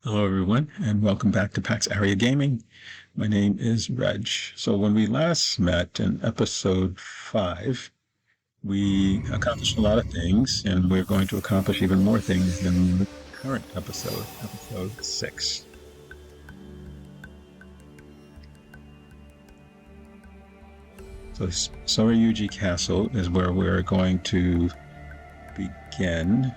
Hello, everyone, and welcome back to PAX Area Gaming. My name is Reg. So when we last met in episode 5, we accomplished a lot of things, and we're going to accomplish even more things in the current episode, episode 6. So Shoryiji Castle is where we're going to begin.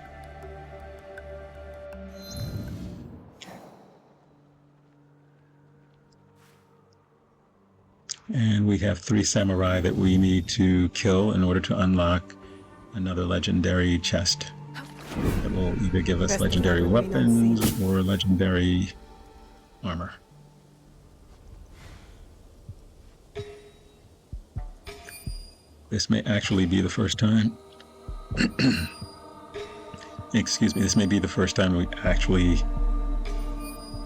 And we have 3 samurai that we need to kill in order to unlock another legendary chest that will either give us legendary weapons or legendary armor. This may actually be the first time. Excuse me, this may be the first time we actually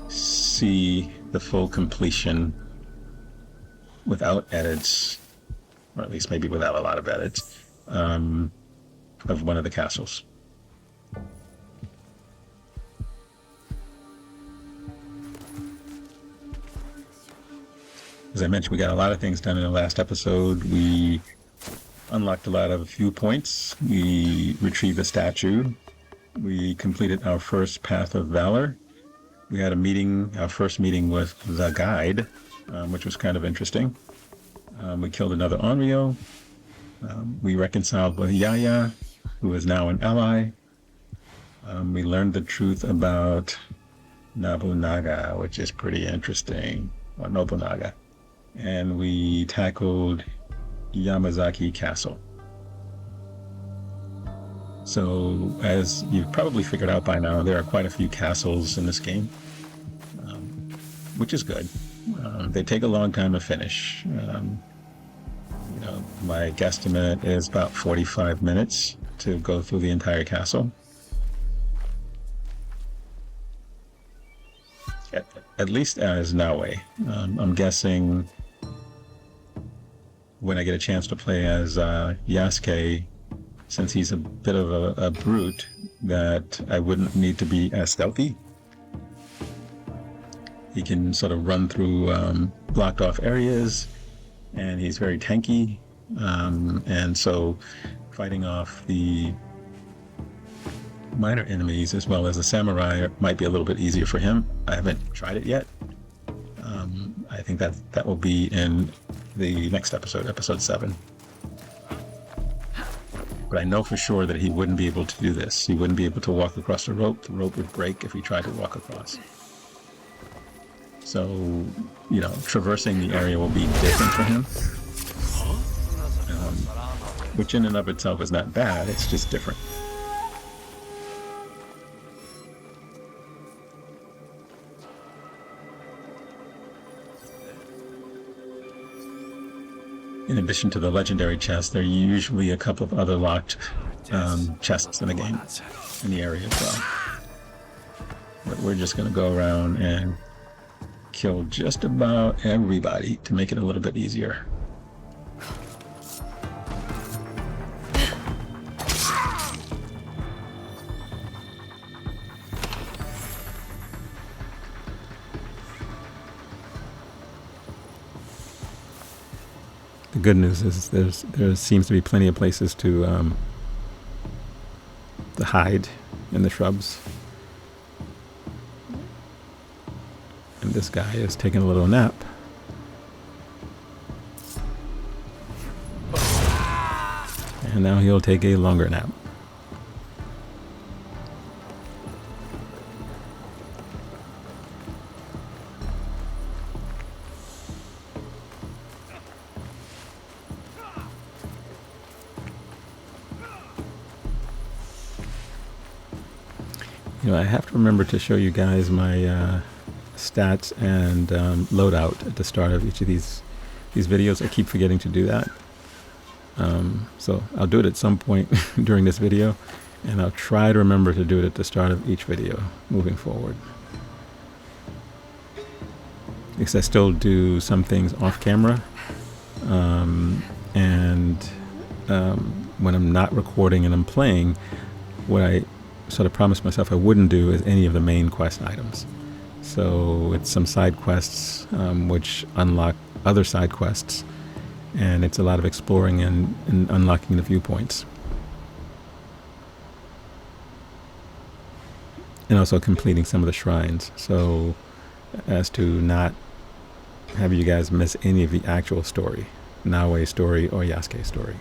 see the full completion without edits, or at least maybe without a lot of edits, of one of the castles. As I mentioned, we got a lot of things done in the last episode. We unlocked a lot of viewpoints. We retrieved a statue. We completed our first Path of Valor. We had a meeting, our first meeting with the guide, which was kind of interesting. We killed another Onryo. We reconciled with Yaya, who is now an ally. We learned the truth about Nobunaga, which is pretty interesting, or Nobunaga. And we tackled Yamazaki Castle. So, as you've probably figured out by now, there are quite a few castles in this game, which is good. They take a long time to finish. My guesstimate is about 45 minutes to go through the entire castle. At least as Naoe. I'm guessing when I get a chance to play as Yasuke, since he's a bit of a brute, that I wouldn't need to be as stealthy. He can sort of run through blocked off areas, and he's very tanky, and so fighting off the minor enemies as well as the samurai might be a little bit easier for him. I haven't tried it yet. I think that will be in the next episode, episode 7. But I know for sure that he wouldn't be able to do this. He wouldn't be able to walk across the rope. The rope would break if he tried to walk across. So, traversing the area will be different for him. Which in and of itself is not bad, it's just different. In addition to the legendary chests, there are usually a couple of other locked chests in the game, in the area as well. But we're just going to go around and kill just about everybody to make it a little bit easier. The good news is there seems to be plenty of places to hide in the shrubs. And this guy is taking a little nap. And now he'll take a longer nap. I have to remember to show you guys my stats and loadout at the start of each of these videos. I keep forgetting to do that. So I'll do it at some point during this video, and I'll try to remember to do it at the start of each video moving forward. Because I still do some things off camera, and when I'm not recording and I'm playing, what I sort of promised myself I wouldn't do is any of the main quest items. So it's some side quests which unlock other side quests, and it's a lot of exploring and unlocking the viewpoints. And also completing some of the shrines, so as to not have you guys miss any of the actual story, Naoe story or Yasuke story.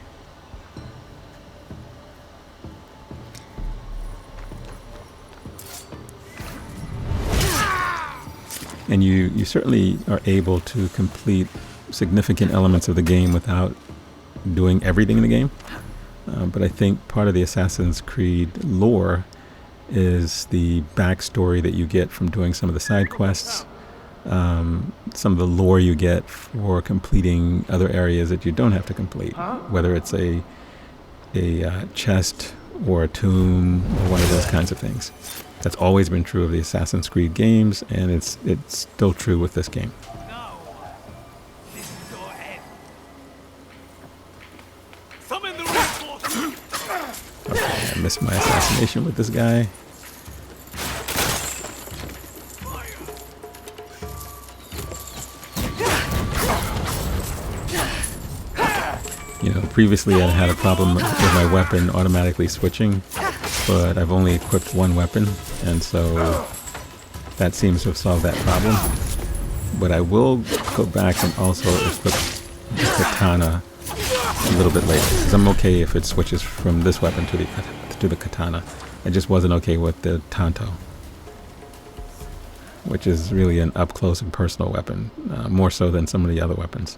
And you certainly are able to complete significant elements of the game without doing everything in the game. But I think part of the Assassin's Creed lore is the backstory that you get from doing some of the side quests, some of the lore you get for completing other areas that you don't have to complete, whether it's a chest or a tomb or one of those kinds of things. That's always been true of the Assassin's Creed games, and it's still true with this game. Okay, I missed my assassination with this guy. You know, previously I had a problem with my weapon automatically switching, but I've only equipped one weapon, and so that seems to have solved that problem. But I will go back and also equip the katana a little bit later, because I'm okay if it switches from this weapon to the katana. I just wasn't okay with the tanto, which is really an up close and personal weapon, more so than some of the other weapons.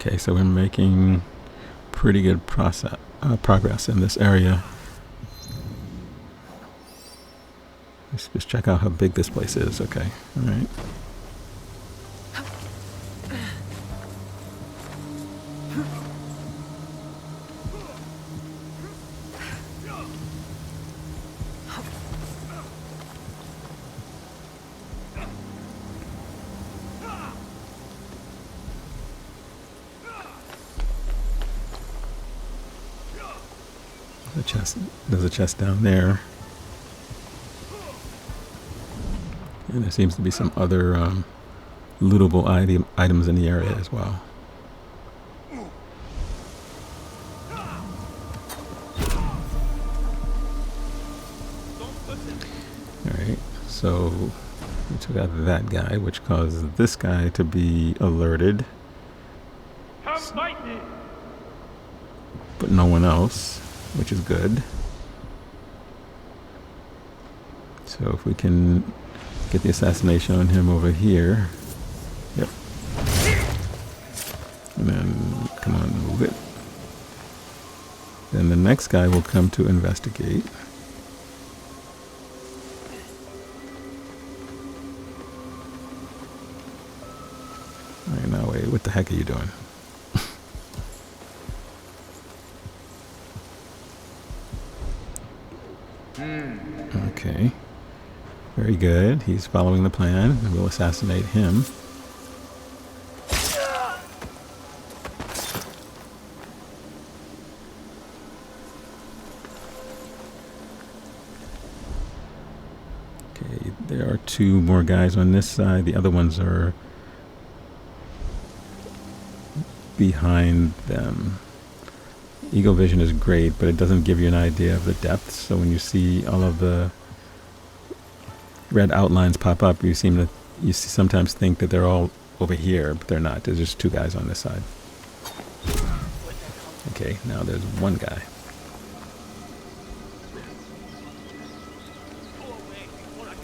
Okay, so we're making pretty good progress in this area. Let's just check out how big this place is. Okay, all right. There's a chest down there. And there seems to be some other lootable items in the area as well. Alright, so we took out that guy, which caused this guy to be alerted. But no one else, which is good. So if we can get the assassination on him over here. Yep. And then, come on, move it. Then the next guy will come to investigate. Alright, Naoe, what the heck are you doing? Okay. Very good. He's following the plan. We'll assassinate him. Okay, there are two more guys on this side. The other ones are behind them. Eagle vision is great, but it doesn't give you an idea of the depth. So when you see all of the red outlines pop up, you sometimes think that they're all over here, but they're not. There's just two guys on this side. Okay, now there's one guy.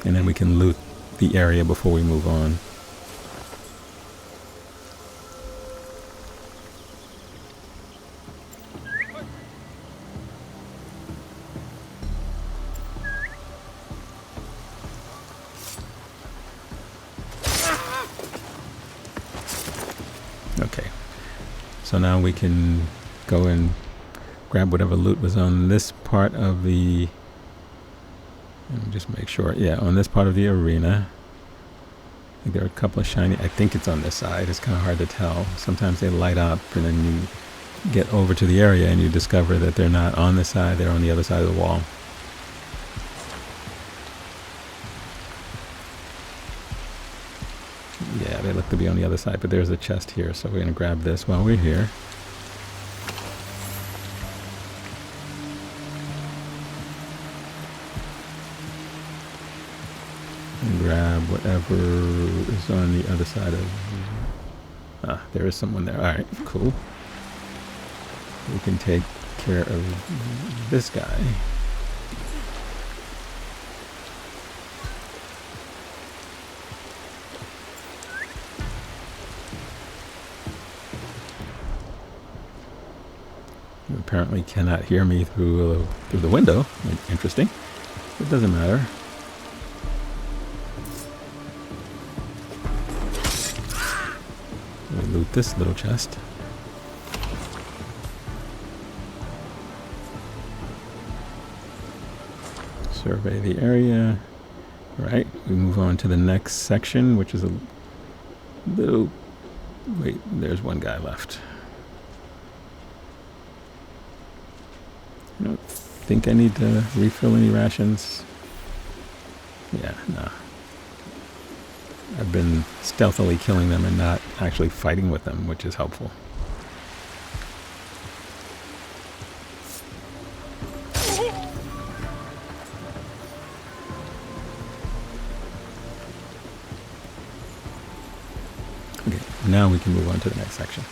And then we can loot the area before we move on. Okay, so now we can go and grab whatever loot was on this part of the, let me just make sure, yeah, on this part of the arena. I think there are a couple of shiny, I think it's on this side, it's kind of hard to tell. Sometimes they light up and then you get over to the area and you discover that they're not on this side, they're on the other side of the wall. Yeah, they look to be on the other side, but there's a chest here, so we're going to grab this while we're here. And grab whatever is on the other side of... Ah, there is someone there. Alright, cool. We can take care of this guy. Apparently cannot hear me through the window. Interesting. It doesn't matter. We loot this little chest. Survey the area. Right. We move on to the next section, which is a little... Wait, there's one guy left. I don't think I need to refill any rations. Yeah, no. I've been stealthily killing them and not actually fighting with them, which is helpful. Okay, now we can move on to the next section.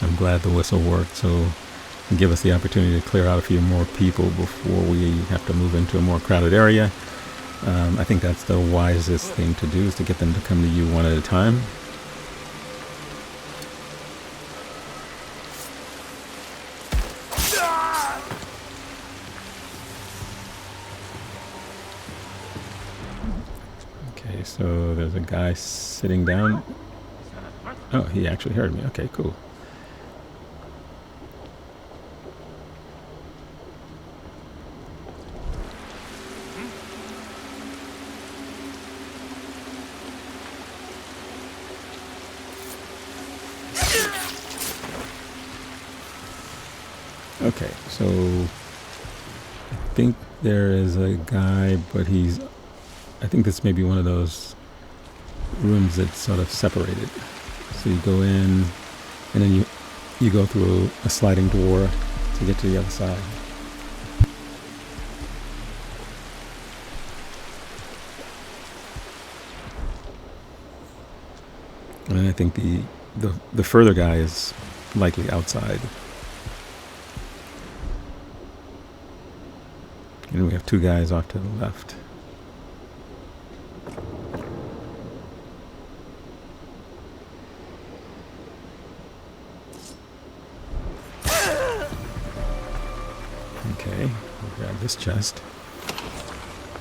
I'm glad the whistle worked, so give us the opportunity to clear out a few more people before we have to move into a more crowded area. I think that's the wisest thing to do, is to get them to come to you one at a time. Okay, so there's a guy sitting down. Oh, he actually heard me. Okay, cool. Okay, so I think there is a guy, but I think this may be one of those rooms that's sort of separated. So you go in, and then you go through a sliding door to get to the other side. And I think the further guy is likely outside. And we have two guys off to the left. Okay, we'll grab this chest.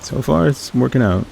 So far, it's working out.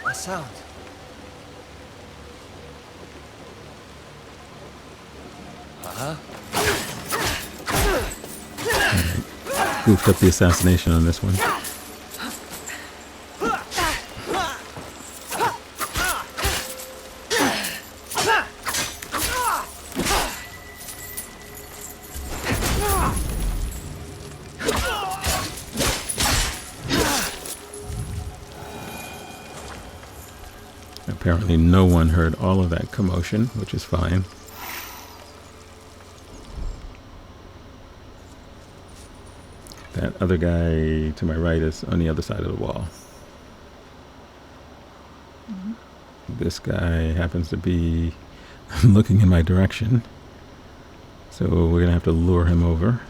A sound. Goofed up the assassination on this one. Apparently no one heard all of that commotion, which is fine. That other guy to my right is on the other side of the wall. This guy happens to be looking in my direction, so we're gonna have to lure him over.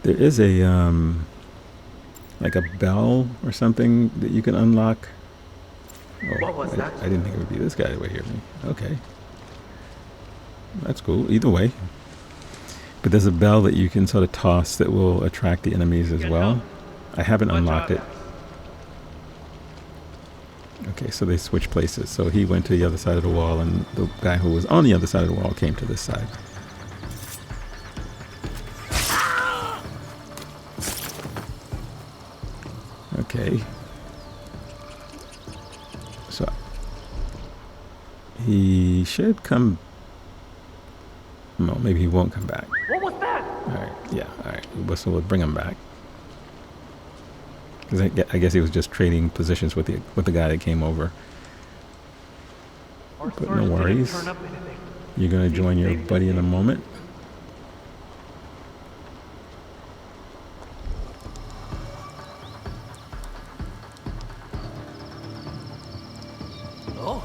There is a like a bell or something that you can unlock. Oh, What was that? I didn't think it would be this guy that would hear me. Okay, that's cool. Either way, but there's a bell that you can sort of toss that will attract the enemies as well. I haven't unlocked it. Okay, so they switch places. So he went to the other side of the wall, and the guy who was on the other side of the wall came to this side. Okay. So he should come. Well, maybe he won't come back. What was that? All right. Yeah. All right. Whistle would bring him back. Because I guess he was just trading positions with the guy that came over. But no worries. You're gonna join your buddy in a moment. Oh.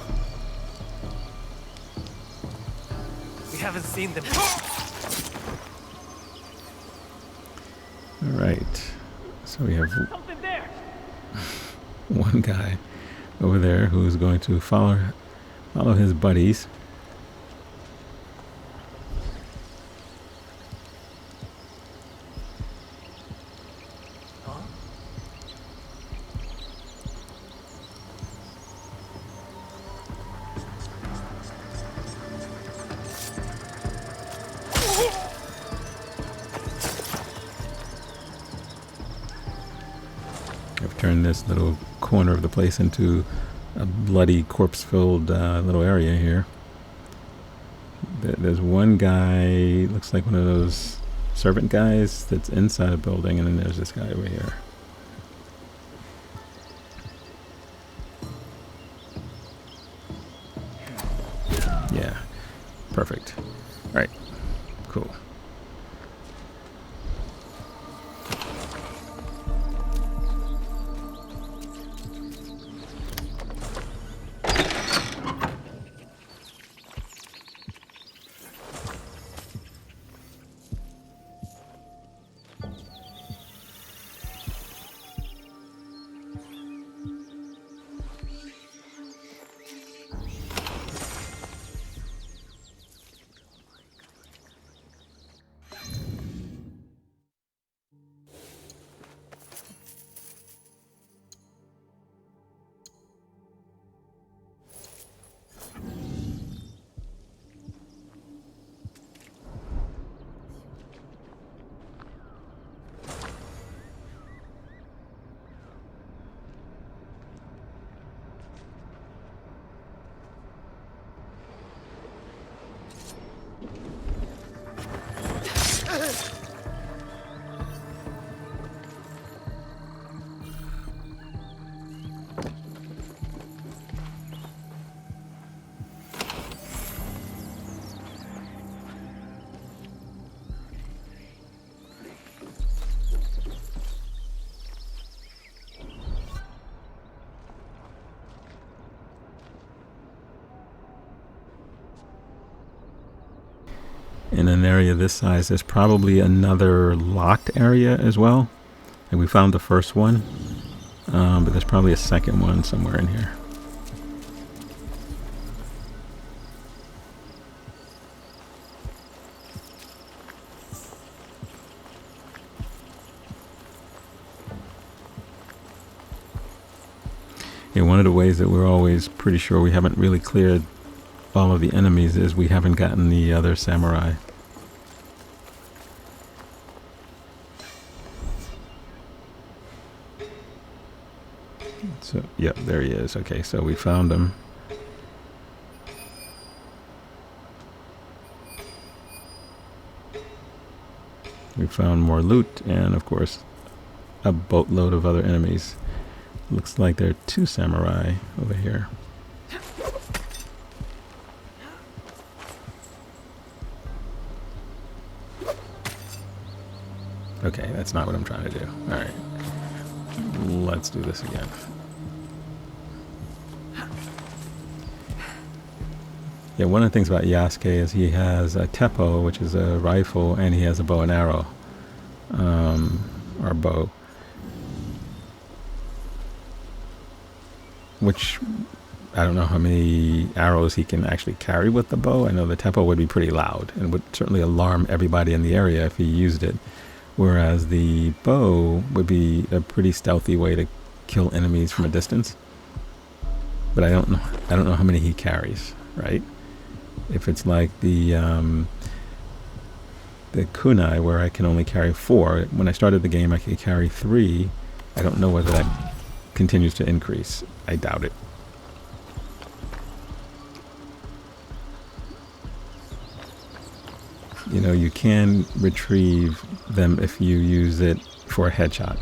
We haven't seen them. All right. So we have Something there. one guy over there who is going to follow his buddies. Huh? turn this little corner of the place into a bloody, corpse-filled little area here. There's one guy, looks like one of those servant guys that's inside a building, and then there's this guy over here. Yeah, perfect. All right, cool. In an area this size, there's probably another locked area as well. And we found the first one, but there's probably a second one somewhere in here. Yeah, one of the ways that we're always pretty sure we haven't really cleared all of the enemies is we haven't gotten the other samurai. So, yep, there he is. Okay, so we found him. We found more loot and, of course, a boatload of other enemies. Looks like there are 2 samurai over here. Okay, that's not what I'm trying to do. Alright. Let's do this again. Yeah, one of the things about Yasuke is he has a teppo, which is a rifle, and he has a bow and arrow. Or bow. Which, I don't know how many arrows he can actually carry with the bow. I know the teppo would be pretty loud and would certainly alarm everybody in the area if he used it. Whereas the bow would be a pretty stealthy way to kill enemies from a distance. But I don't know how many he carries, right? If it's like the kunai where I can only carry 4. When I started the game I could carry 3. I don't know whether that continues to increase. I doubt it. You know, you can retrieve them if you use it for a headshot.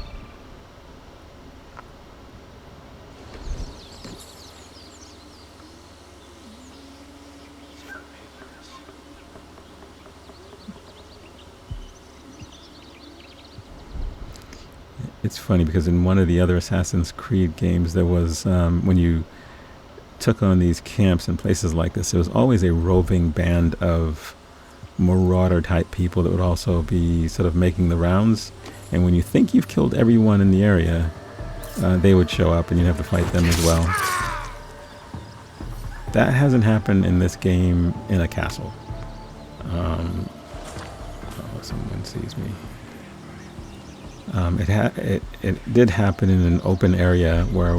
It's funny because in one of the other Assassin's Creed games there was, when you took on these camps and places like this, there was always a roving band of marauder type people that would also be sort of making the rounds, and when you think you've killed everyone in the area, they would show up and you'd have to fight them as well. That hasn't happened in this game in a castle. Oh, someone sees me. It did happen in an open area where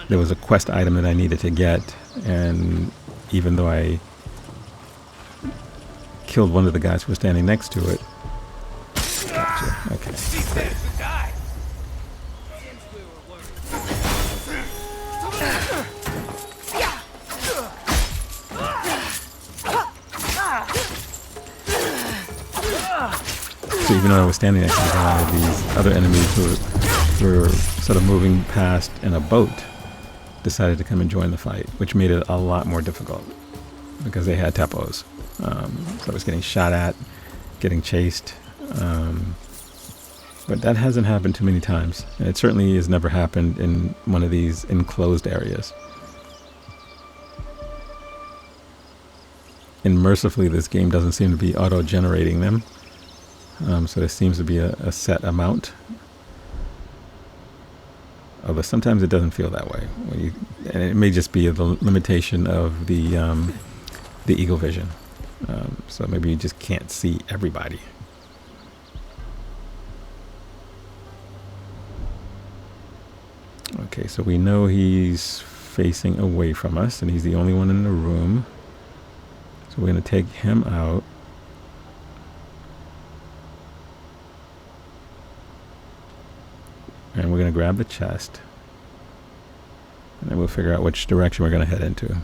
there was a quest item that I needed to get, and even though I killed one of the guys who was standing next to it. Gotcha. Okay. So even though I was standing next to the guy, these other enemies who were sort of moving past in a boat decided to come and join the fight, which made it a lot more difficult because they had teppos. So I was getting shot at, getting chased. But that hasn't happened too many times. And it certainly has never happened in one of these enclosed areas. And mercifully, this game doesn't seem to be auto-generating them. So there seems to be a set amount. Although sometimes it doesn't feel that way. And it may just be the limitation of the eagle vision. So maybe you just can't see everybody. Okay, so we know he's facing away from us, and he's the only one in the room. So we're going to take him out. And we're going to grab the chest. And then we'll figure out which direction we're going to head into.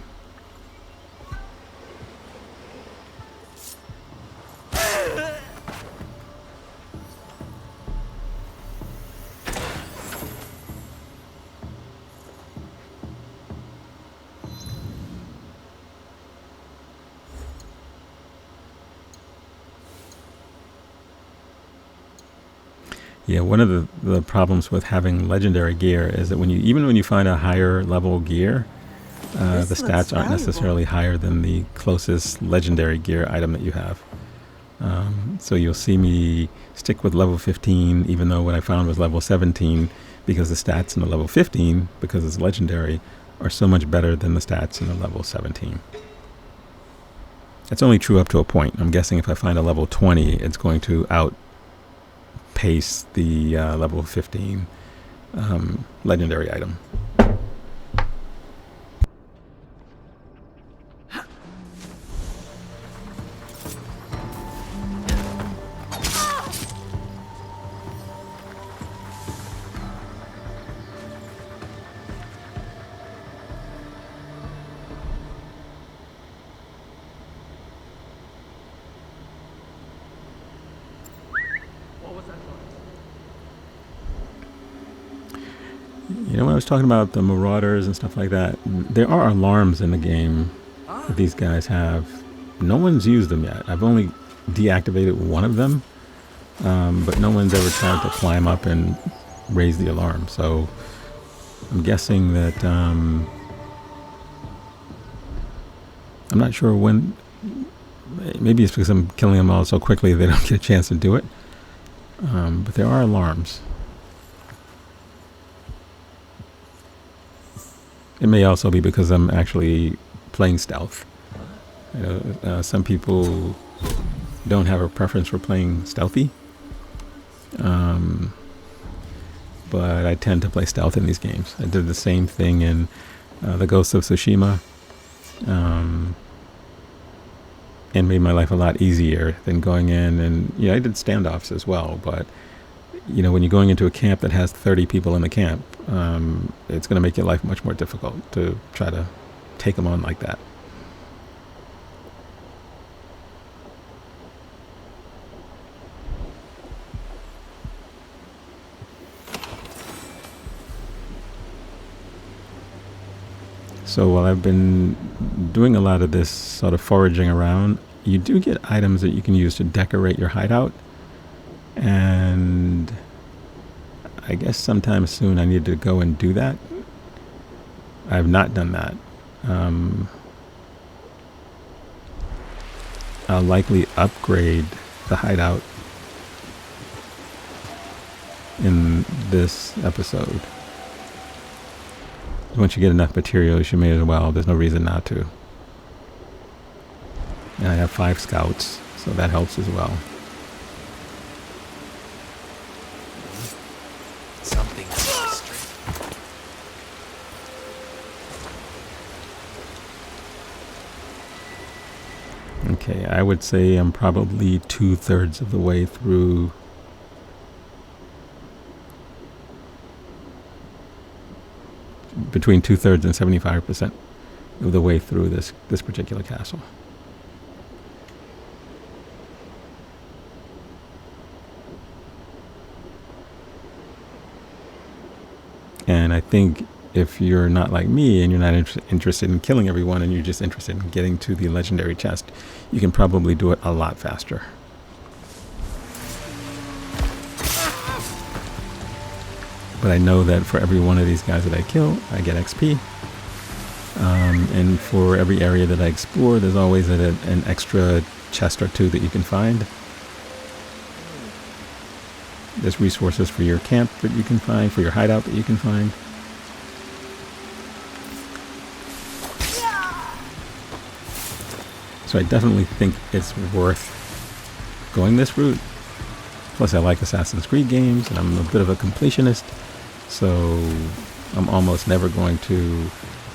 Yeah, one of the problems with having legendary gear is that even when you find a higher level gear, the stats aren't necessarily higher than the closest legendary gear item that you have. So you'll see me stick with level 15, even though what I found was level 17, because the stats in the level 15, because it's legendary, are so much better than the stats in the level 17. It's only true up to a point. I'm guessing if I find a level 20, it's going to outpace the level 15 legendary item. You know, when I was talking about the marauders and stuff like that, there are alarms in the game that these guys have. No one's used them yet. I've only deactivated one of them, but no one's ever tried to climb up and raise the alarm. So I'm guessing that I'm not sure when. Maybe it's because I'm killing them all so quickly they don't get a chance to do it. But there are alarms. It may also be because I'm actually playing stealth. You know, some people don't have a preference for playing stealthy, but I tend to play stealth in these games. I did the same thing in the Ghost of Tsushima, and made my life a lot easier than going in. And I did standoffs as well, but when you're going into a camp that has 30 people in the camp, it's going to make your life much more difficult to try to take them on like that. So while I've been doing a lot of this sort of foraging around, you do get items that you can use to decorate your hideout. And I guess sometime soon I need to go and do that. I have not done that. I'll likely upgrade the hideout in this episode. Once you get enough materials, you may as well. There's no reason not to. And I have 5 scouts, so that helps as well. Something's straight. Okay, I would say I'm probably 2/3 of the way through. Between 2/3 and 75% of the way through this particular castle. think if you're not like me and you're not interested in killing everyone and you're just interested in getting to the legendary chest, you can probably do it a lot faster. But I know that for every one of these guys that I kill, I get XP. And for every area that I explore, there's always an extra chest or two that you can find. There's resources for your camp that you can find, for your hideout that you can find. So I definitely think it's worth going this route. Plus I like Assassin's Creed games and I'm a bit of a completionist. So I'm almost never going to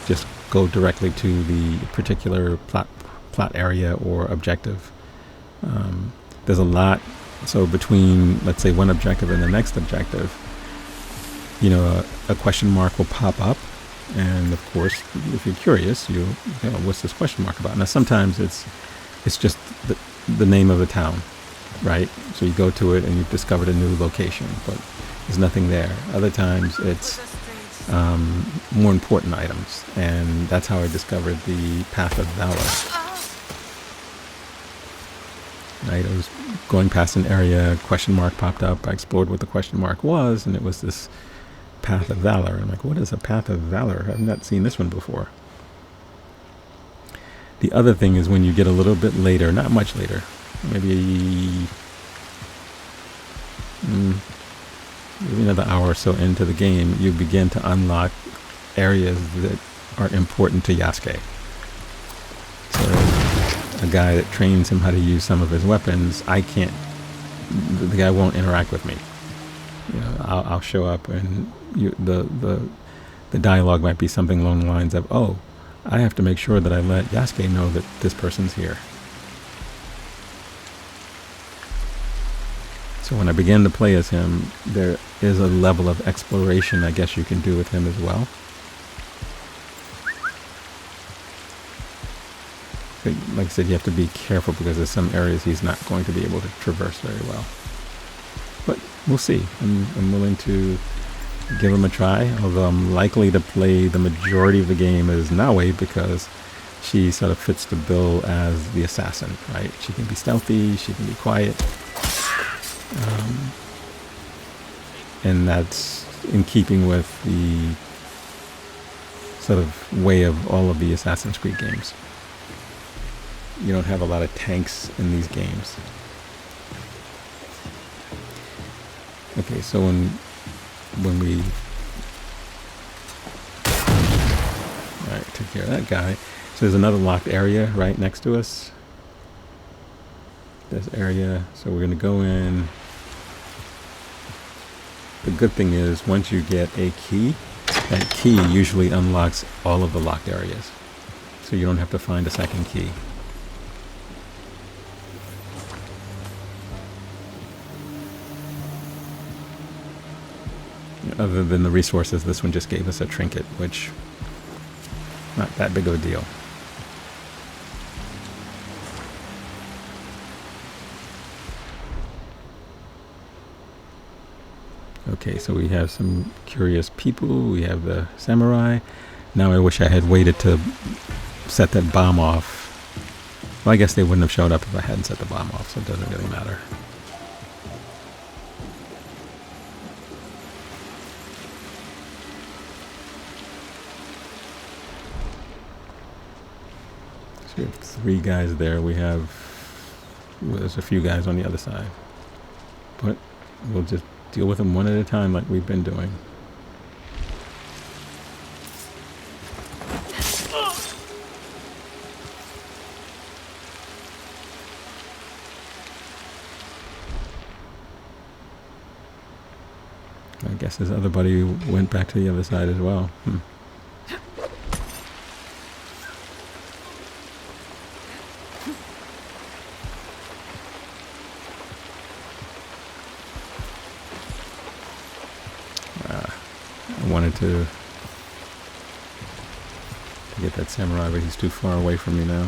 just go directly to the particular plot area or objective. There's a lot. So between, let's say, one objective and the next objective, you know, a question mark will pop up. And of course, if you're curious, you know, what's this question mark about? Now, sometimes it's just the name of the town, right? So you go to it and you've discovered a new location, but there's nothing there. Other times it's more important items, and that's how I discovered the Path of Valor. Right, I was going past an area, question mark popped up. I explored what the question mark was, and it was this Path of Valor. I'm like, what is a Path of Valor? I've not seen this one before. The other thing is when you get a little bit later, not much later, maybe another hour or so into the game, you begin to unlock areas that are important to Yasuke. So a guy that trains him how to use some of his weapons, the guy won't interact with me. You know, I'll show up and the dialogue might be something along the lines of, oh, I have to make sure that I let Yasuke know that this person's here. So when I begin to play as him, there is a level of exploration I guess you can do with him as well. But like I said, you have to be careful because there's some areas he's not going to be able to traverse very well. But we'll see. I'm willing to give him a try, although I'm likely to play the majority of the game as Naoe because she sort of fits the bill as the assassin, right? She can be stealthy, she can be quiet. And that's in keeping with the sort of way of all of the Assassin's Creed games. You don't have a lot of tanks in these games. Okay, so when we alright, took care of that guy. So there's another locked area right next to us. This area, so we're gonna go in. The good thing is once you get a key, that key usually unlocks all of the locked areas. So you don't have to find a second key. Other than the resources, this one just gave us a trinket, which not that big of a deal. Okay, so we have some curious people. We have the samurai. Now I wish I had waited to set that bomb off. Well, I guess they wouldn't have showed up if I hadn't set the bomb off, so it doesn't really matter. So we have 3 guys there. There's a few guys on the other side. But we'll just deal with them one at a time like we've been doing. I guess this other buddy went back to the other side as well. I wanted to get that samurai, but he's too far away from me now.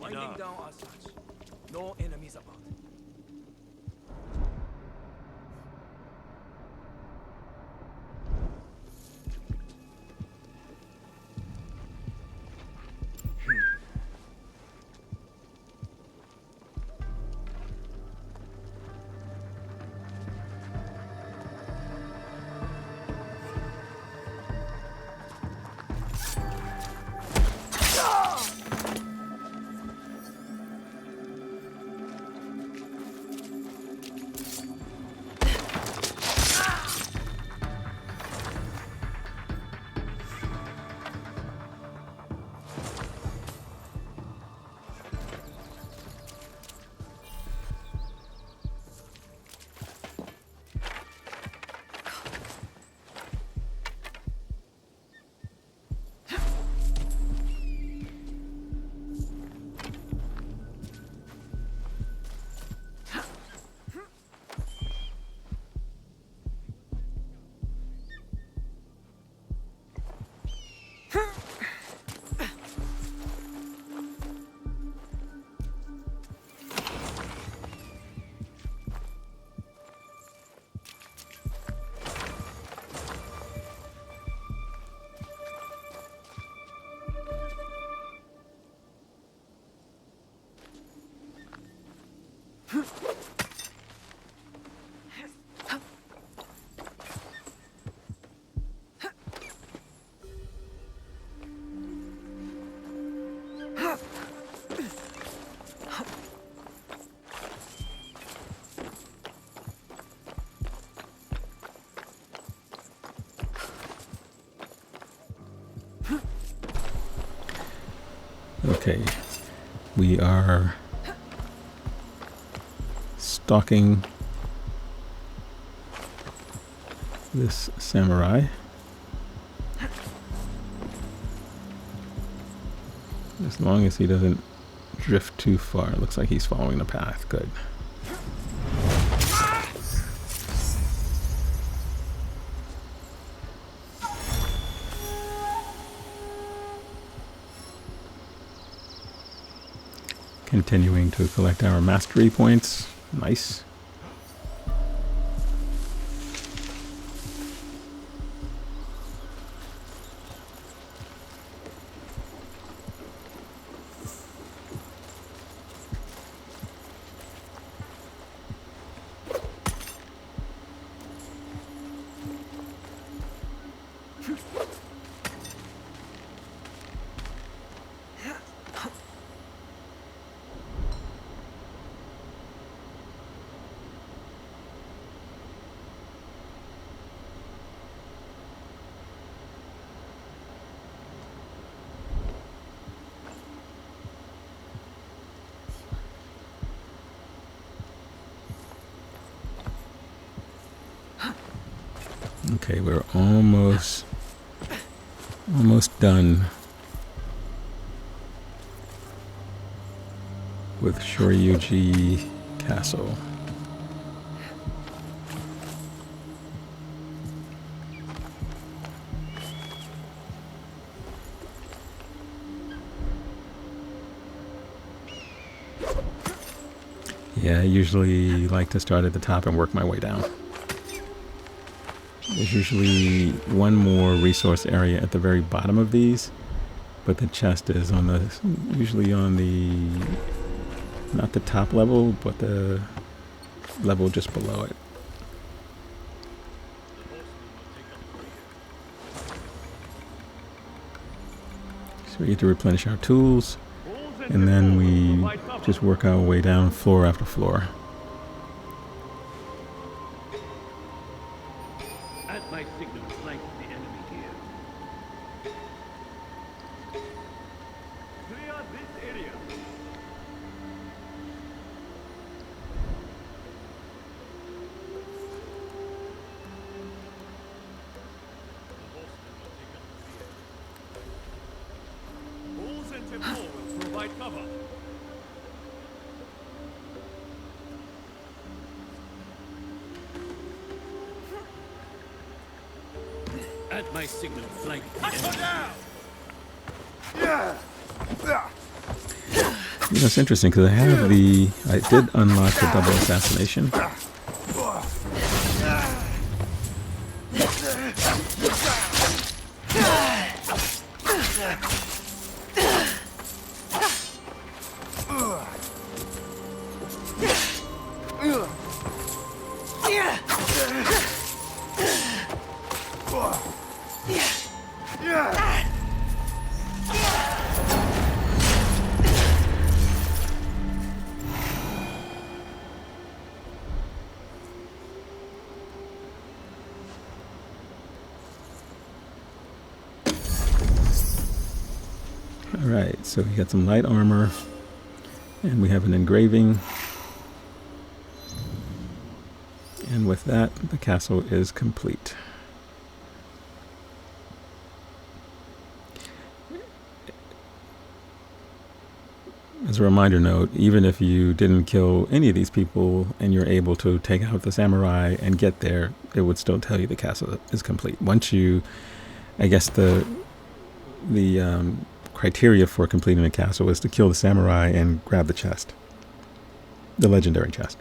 Winding down as such. No enemies about. Okay, we are stalking this samurai. As long as he doesn't drift too far. It looks like he's following the path. Good. Continuing to collect our mastery points. Nice. Okay, we're almost done with Shoryiji Castle. Yeah, I usually like to start at the top and work my way down. There's usually one more resource area at the very bottom of these, but the chest is on the, usually on the, not the top level, but the level just below it. So we get to replenish our tools, and then we just work our way down floor after floor. At my signal, flank the enemy here. Clear this area. Bulls and Temple will provide cover. At my signal, flank the enemy. You know, it's interesting because I did unlock the double assassination. Alright, so we got some light armor, and we have an engraving. And with that, the castle is complete. As a reminder note, even if you didn't kill any of these people and you're able to take out the samurai and get there, it would still tell you the castle is complete. Once you, I guess the criteria for completing a castle is to kill the samurai and grab the chest, the legendary chest.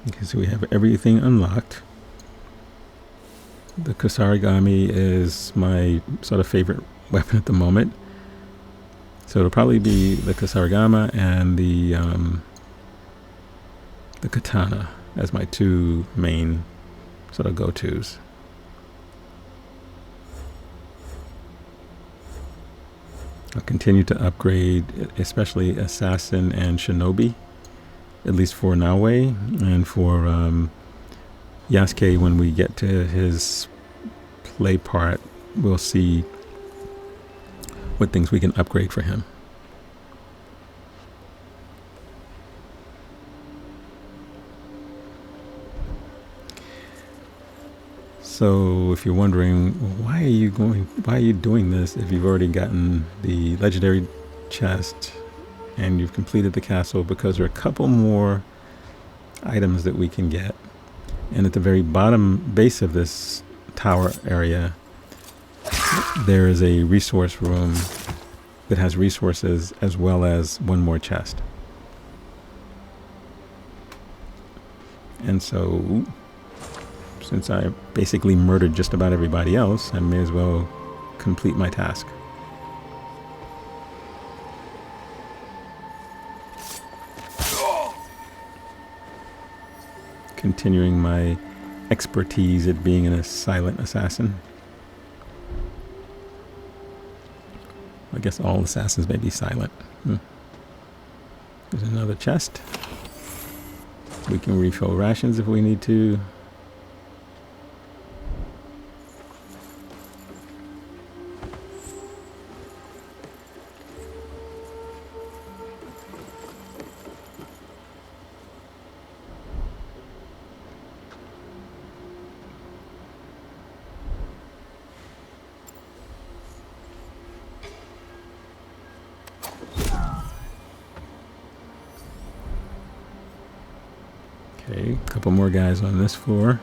Okay, so we have everything unlocked. The Kusarigami is my sort of favorite weapon at the moment. So it'll probably be the Kusarigama and the katana as my two main sort of go-tos. I'll continue to upgrade, especially Assassin and Shinobi, at least for Naoe, and for Yasuke, when we get to his play part, we'll see what things we can upgrade for him. So if you're wondering, why are you doing this if you've already gotten the legendary chest and you've completed the castle? Because there are a couple more items that we can get. And at the very bottom base of this tower area, there is a resource room that has resources as well as one more chest. And so, since I basically murdered just about everybody else, I may as well complete my task. Continuing my expertise at being a silent assassin. I guess all assassins may be silent. There's another chest. We can refill rations if we need to. Okay, a couple more guys on this floor.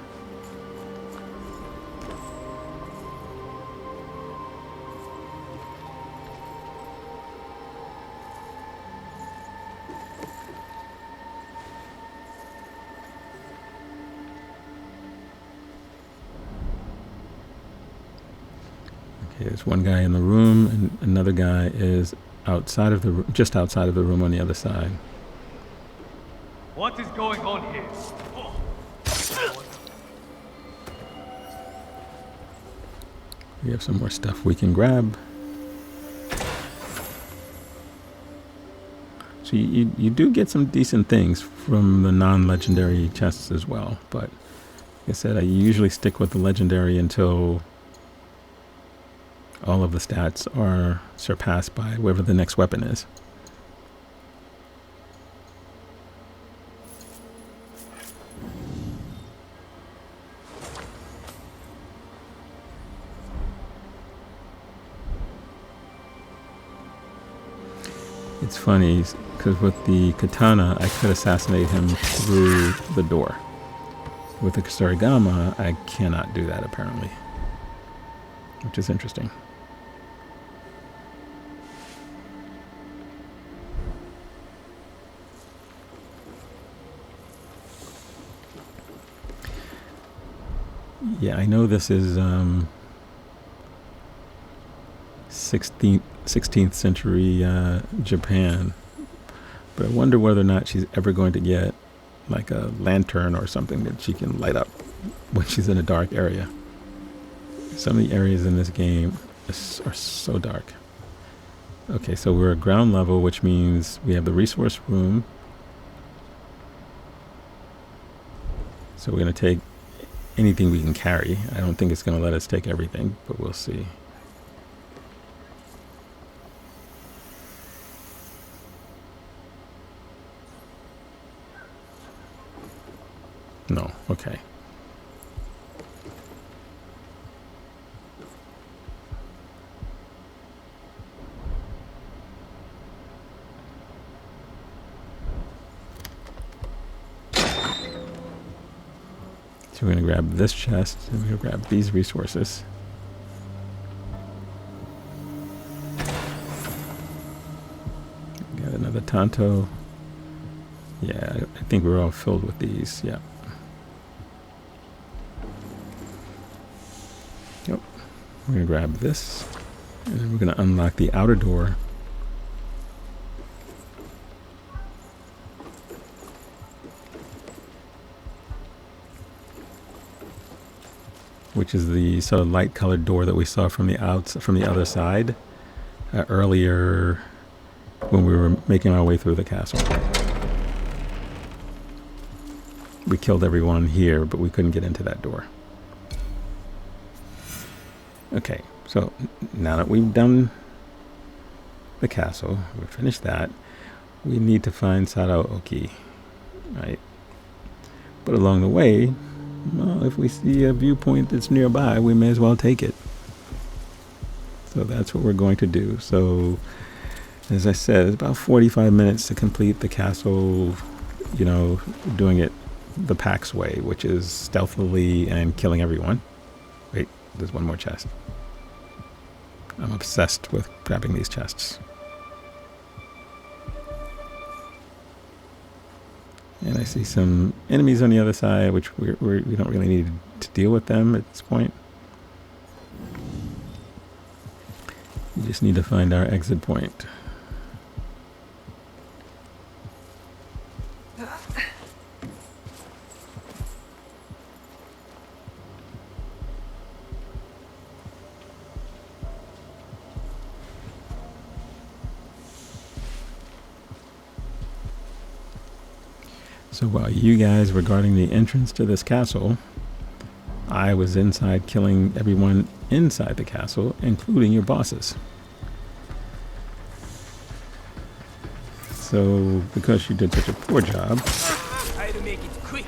Okay, there's one guy in the room, and another guy is outside of the just outside of the room on the other side. What is going on here? We have some more stuff we can grab. So you do get some decent things from the non-legendary chests as well, but like I said, I usually stick with the legendary until all of the stats are surpassed by whatever the next weapon is. It's funny because with the katana, I could assassinate him through the door. With the Kusarigama, I cannot do that apparently, which is interesting. Yeah, I know this is 16th century Japan, but I wonder whether or not she's ever going to get like a lantern or something that she can light up when she's in a dark area. Some of the areas in this game are so dark. Okay, so we're at ground level, which means we have the resource room. So we're going to take anything we can carry. I don't think it's going to let us take everything, but we'll see. No, okay. So we're going to grab this chest, and we're going to grab these resources. Got another Tanto. Yeah, I think we're all filled with these, yeah. Yep. We're going to grab this, and then we're going to unlock the outer door. Which is the sort of light colored door that we saw from the other side earlier when we were making our way through the castle. We killed everyone here, but we couldn't get into that door. Okay, so now that we've done the castle, we've finished that, we need to find Sadaoki, right? But along the way, well, if we see a viewpoint that's nearby, we may as well take it. So that's what we're going to do. So, as I said, it's about 45 minutes to complete the castle, you know, doing it the Pax way, which is stealthily and killing everyone. Wait, there's one more chest. I'm obsessed with grabbing these chests. And I see some enemies on the other side, which we don't really need to deal with them at this point. We just need to find our exit point. So while you guys were guarding the entrance to this castle, I was inside killing everyone inside the castle, including your bosses. So because you did such a poor job, Try to make it quick.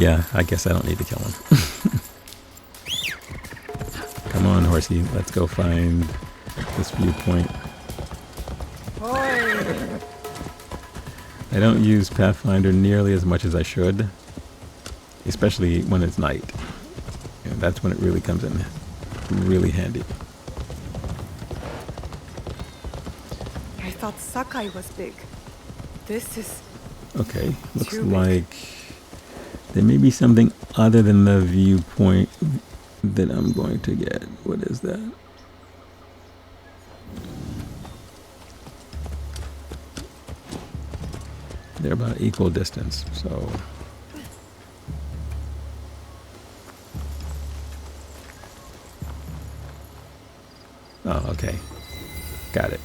yeah, I guess I don't need to kill him. Come on, horsey, let's go find this viewpoint. I don't use Pathfinder nearly as much as I should, especially when it's night. And that's when it really comes in really handy. I thought Sakai was big. This is... Okay, looks too big. like there may be something other than the viewpoint that I'm going to get. What is that? They're about equal distance, so... Oh, okay. Got it.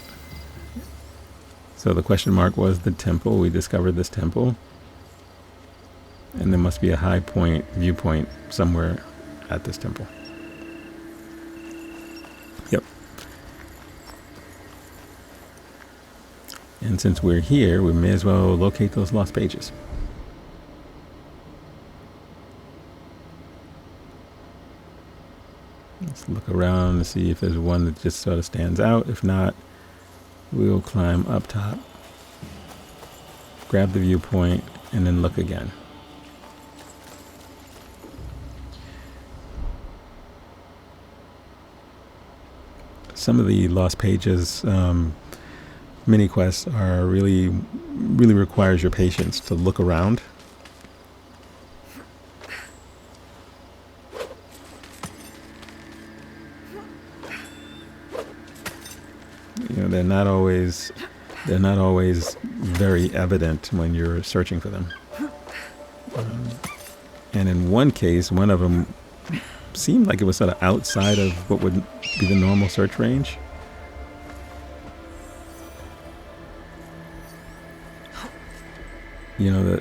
So the question mark was the temple. We discovered this temple. And there must be a high point, viewpoint somewhere at this temple. Yep. And since we're here, we may as well locate those lost pages. Let's look around to see if there's one that just sort of stands out. If not, we'll climb up top, grab the viewpoint, and then look again. Some of the lost pages mini quests are really requires your patience to look around. You know, they're not always very evident when you're searching for them. And in one case, one of them seemed like it was sort of outside of what would be the normal search range. You know,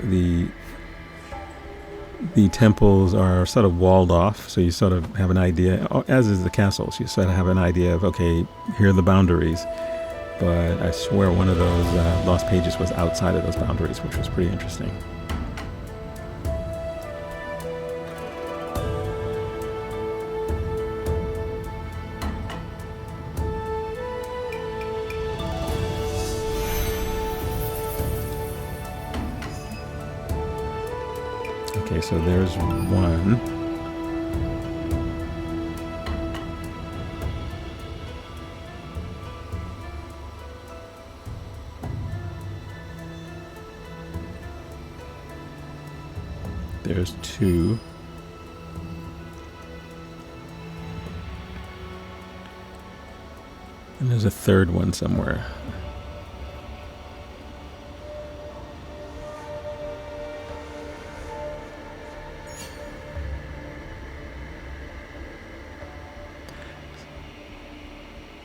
the temples are sort of walled off, so you sort of have an idea, as is the castles. You sort of have an idea of, okay, here are the boundaries. But I swear one of those lost pages was outside of those boundaries, which was pretty interesting. Okay, so there's one. There's two. And there's a third one somewhere.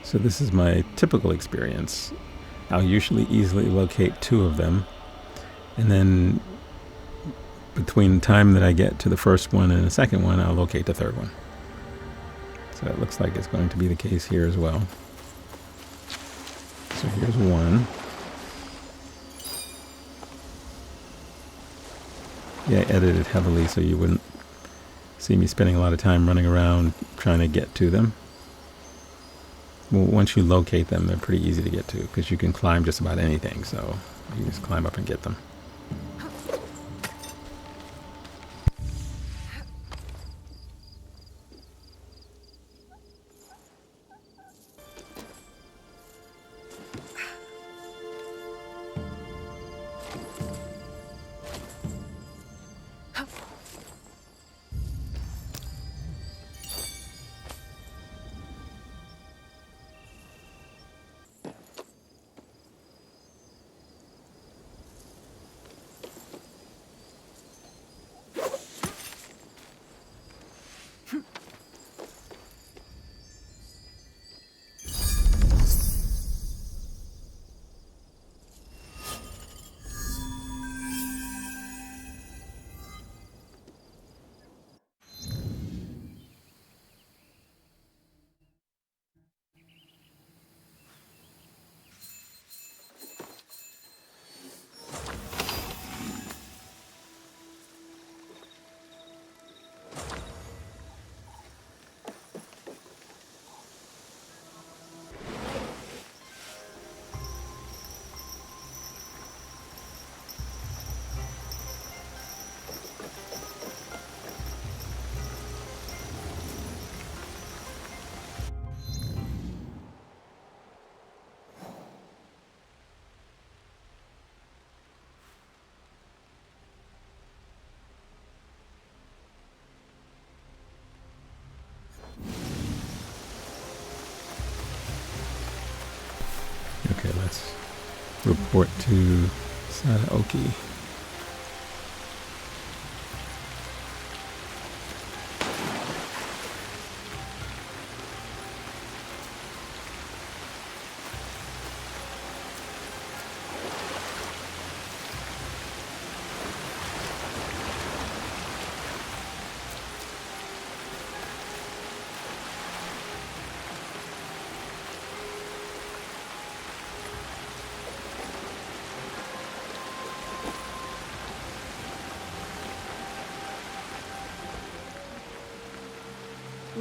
So this is my typical experience. I'll usually easily locate two of them, and then between the time that I get to the first one and the second one, I'll locate the third one. So it looks like it's going to be the case here as well. So here's one. Yeah, I edited heavily so you wouldn't see me spending a lot of time running around trying to get to them. Well, once you locate them, they're pretty easy to get to because you can climb just about anything, so you just climb up and get them. Okay, let's report to Sadaoki.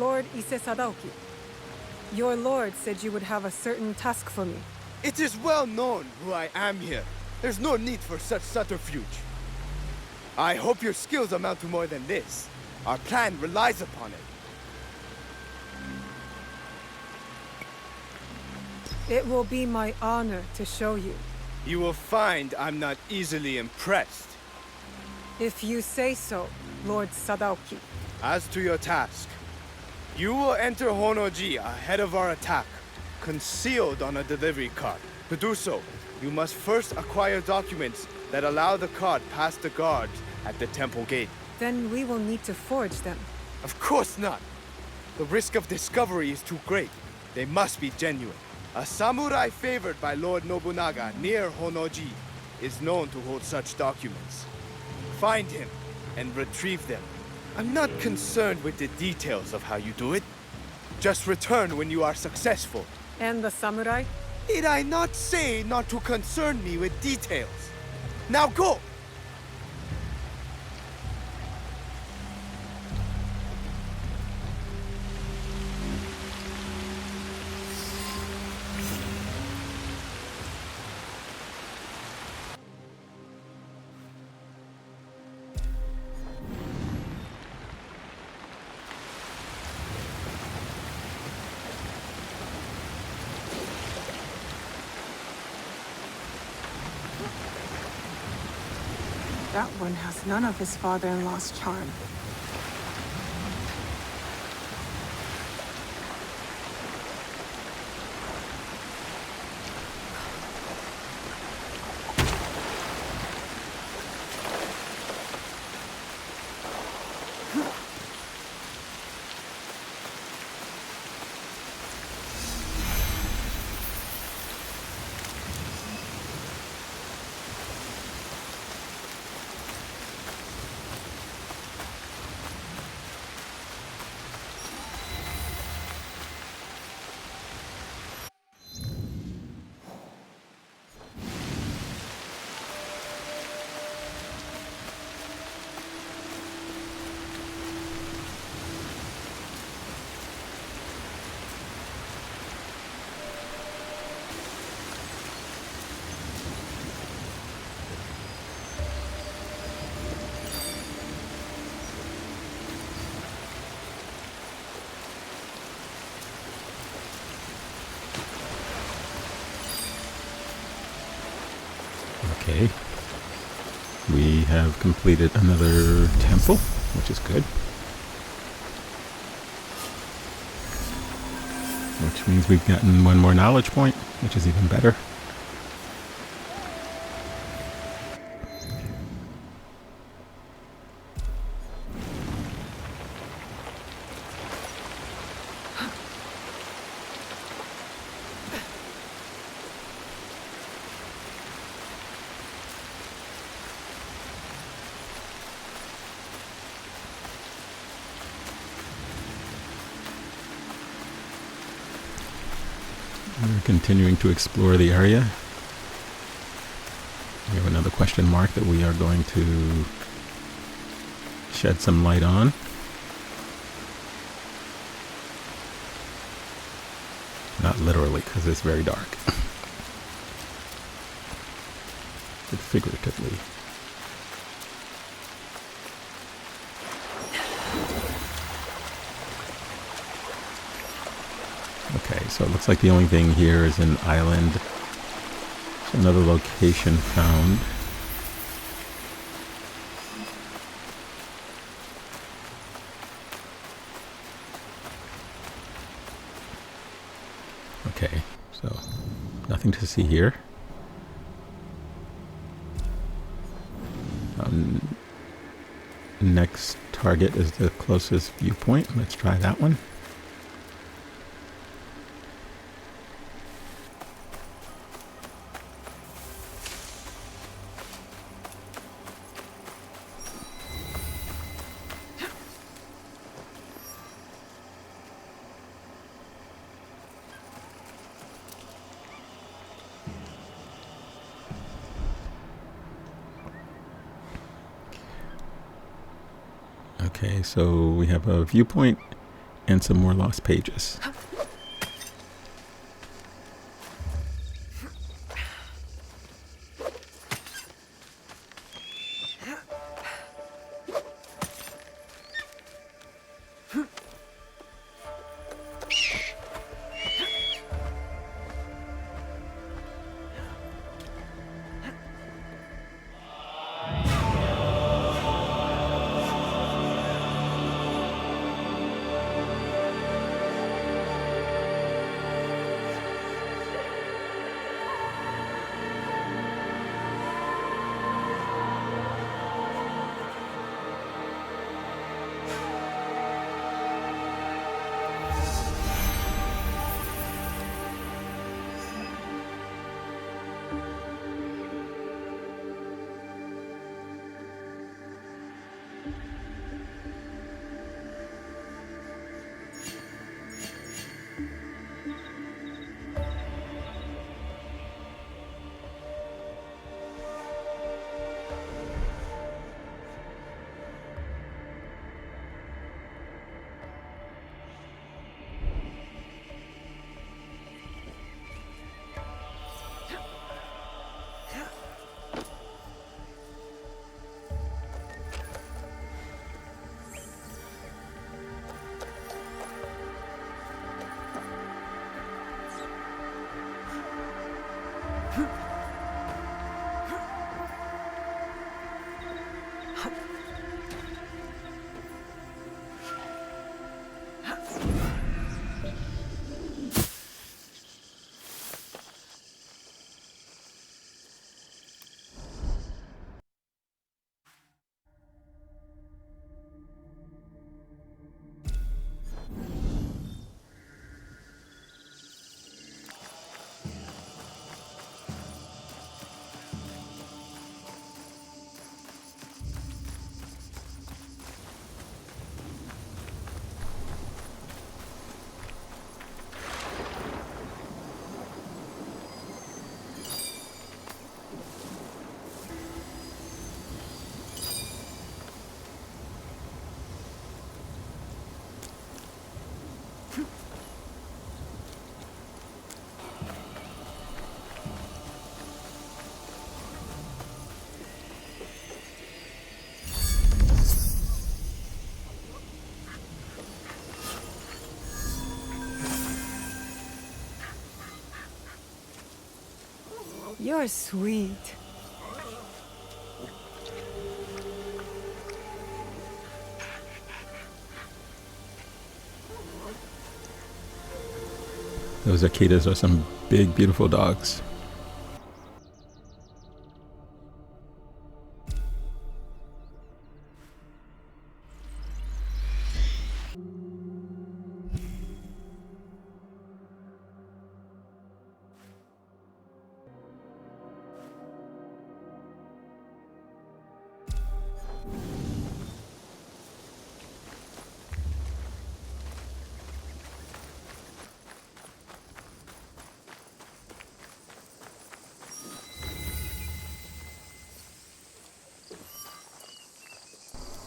Lord Ise Sadaoki. Your lord said you would have a certain task for me. It is well known who I am here. There's no need for such subterfuge. I hope your skills amount to more than this. Our plan relies upon it. It will be my honor to show you. You will find I'm not easily impressed. If you say so, Lord Sadaoki. As to your task, you will enter Honoji ahead of our attack, concealed on a delivery cart. To do so, you must first acquire documents that allow the cart past the guards at the temple gate. Then we will need to forge them. Of course not. The risk of discovery is too great. They must be genuine. A samurai favored by Lord Nobunaga near Honoji is known to hold such documents. Find him and retrieve them. I'm not concerned with the details of how you do it. Just return when you are successful. And the samurai? Did I not say not to concern me with details? Now go! That one has none of his father-in-law's charm. Okay. We have completed another temple, which is good. Which means we've gotten one more knowledge point, which is even better. We're continuing to explore the area. We have another question mark that we are going to shed some light on. Not literally, because it's very dark. But figuratively. Okay, so it looks like the only thing here is an island. So another location found. Okay, so nothing to see here. Next target is the closest viewpoint. Let's try that one. Okay, so we have a viewpoint and some more lost pages. You're sweet. Those Akitas are some big, beautiful dogs.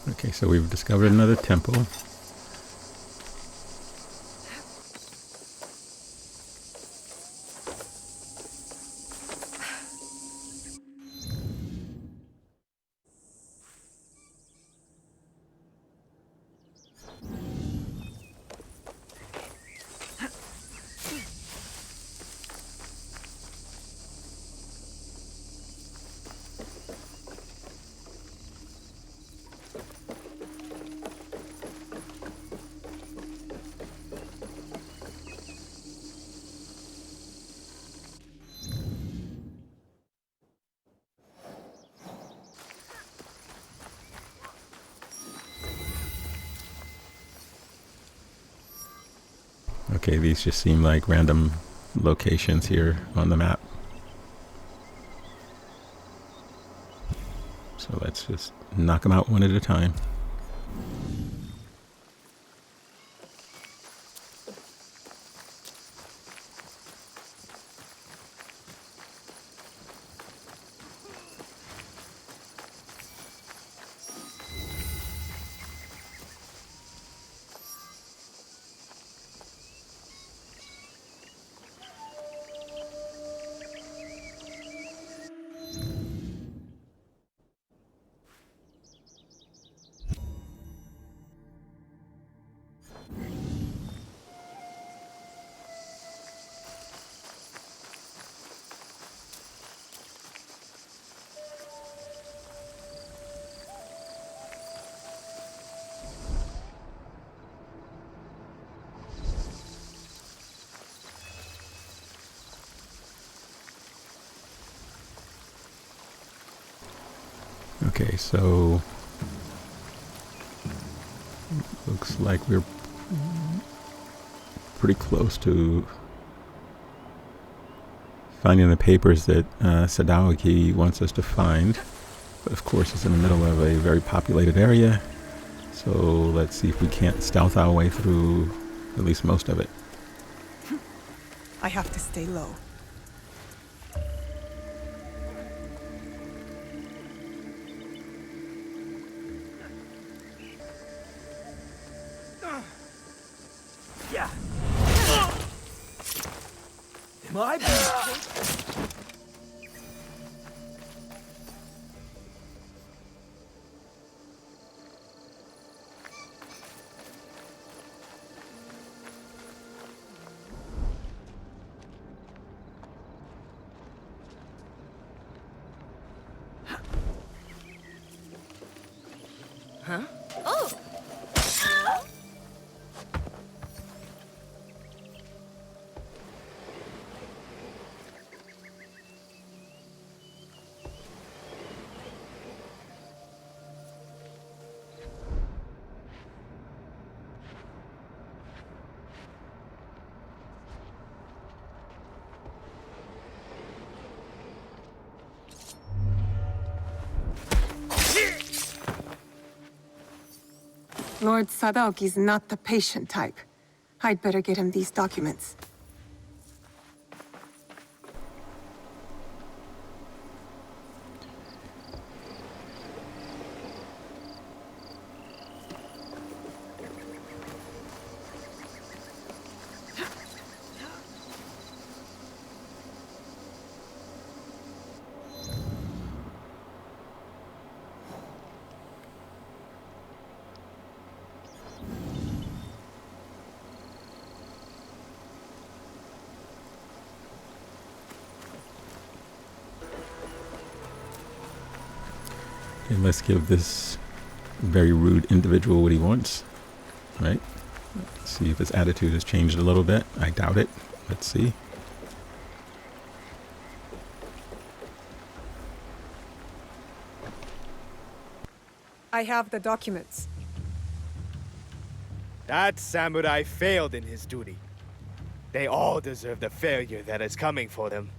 Okay, so we've discovered another temple. Okay, these just seem like random locations here on the map. So let's just knock them out one at a time. Okay, so looks like we're pretty close to finding the papers that Sadaoki wants us to find. But of course, it's in the middle of a very populated area. So let's see if we can't stealth our way through at least most of it. I have to stay low. Yeah. Am I being... Huh? Oh! Lord Sadaoki's not the patient type. I'd better get him these documents. And let's give this very rude individual what he wants. Right? Let's see if his attitude has changed a little bit. I doubt it. Let's see. I have the documents. That samurai failed in his duty. They all deserve the failure that is coming for them.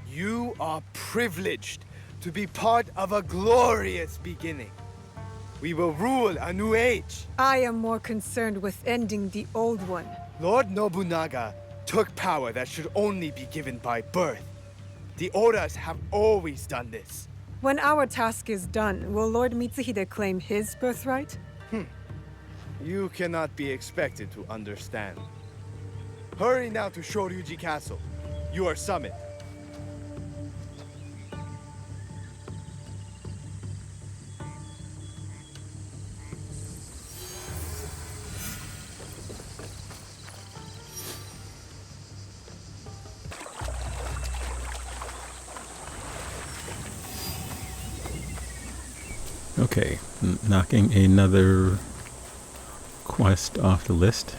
You are privileged to be part of a glorious beginning. We will rule a new age. I am more concerned with ending the old one. Lord Nobunaga took power that should only be given by birth. The Odas have always done this. When our task is done, will Lord Mitsuhide claim his birthright? You cannot be expected to understand. Hurry now to Shoryiji Castle. You are summoned. Okay, knocking another quest off the list.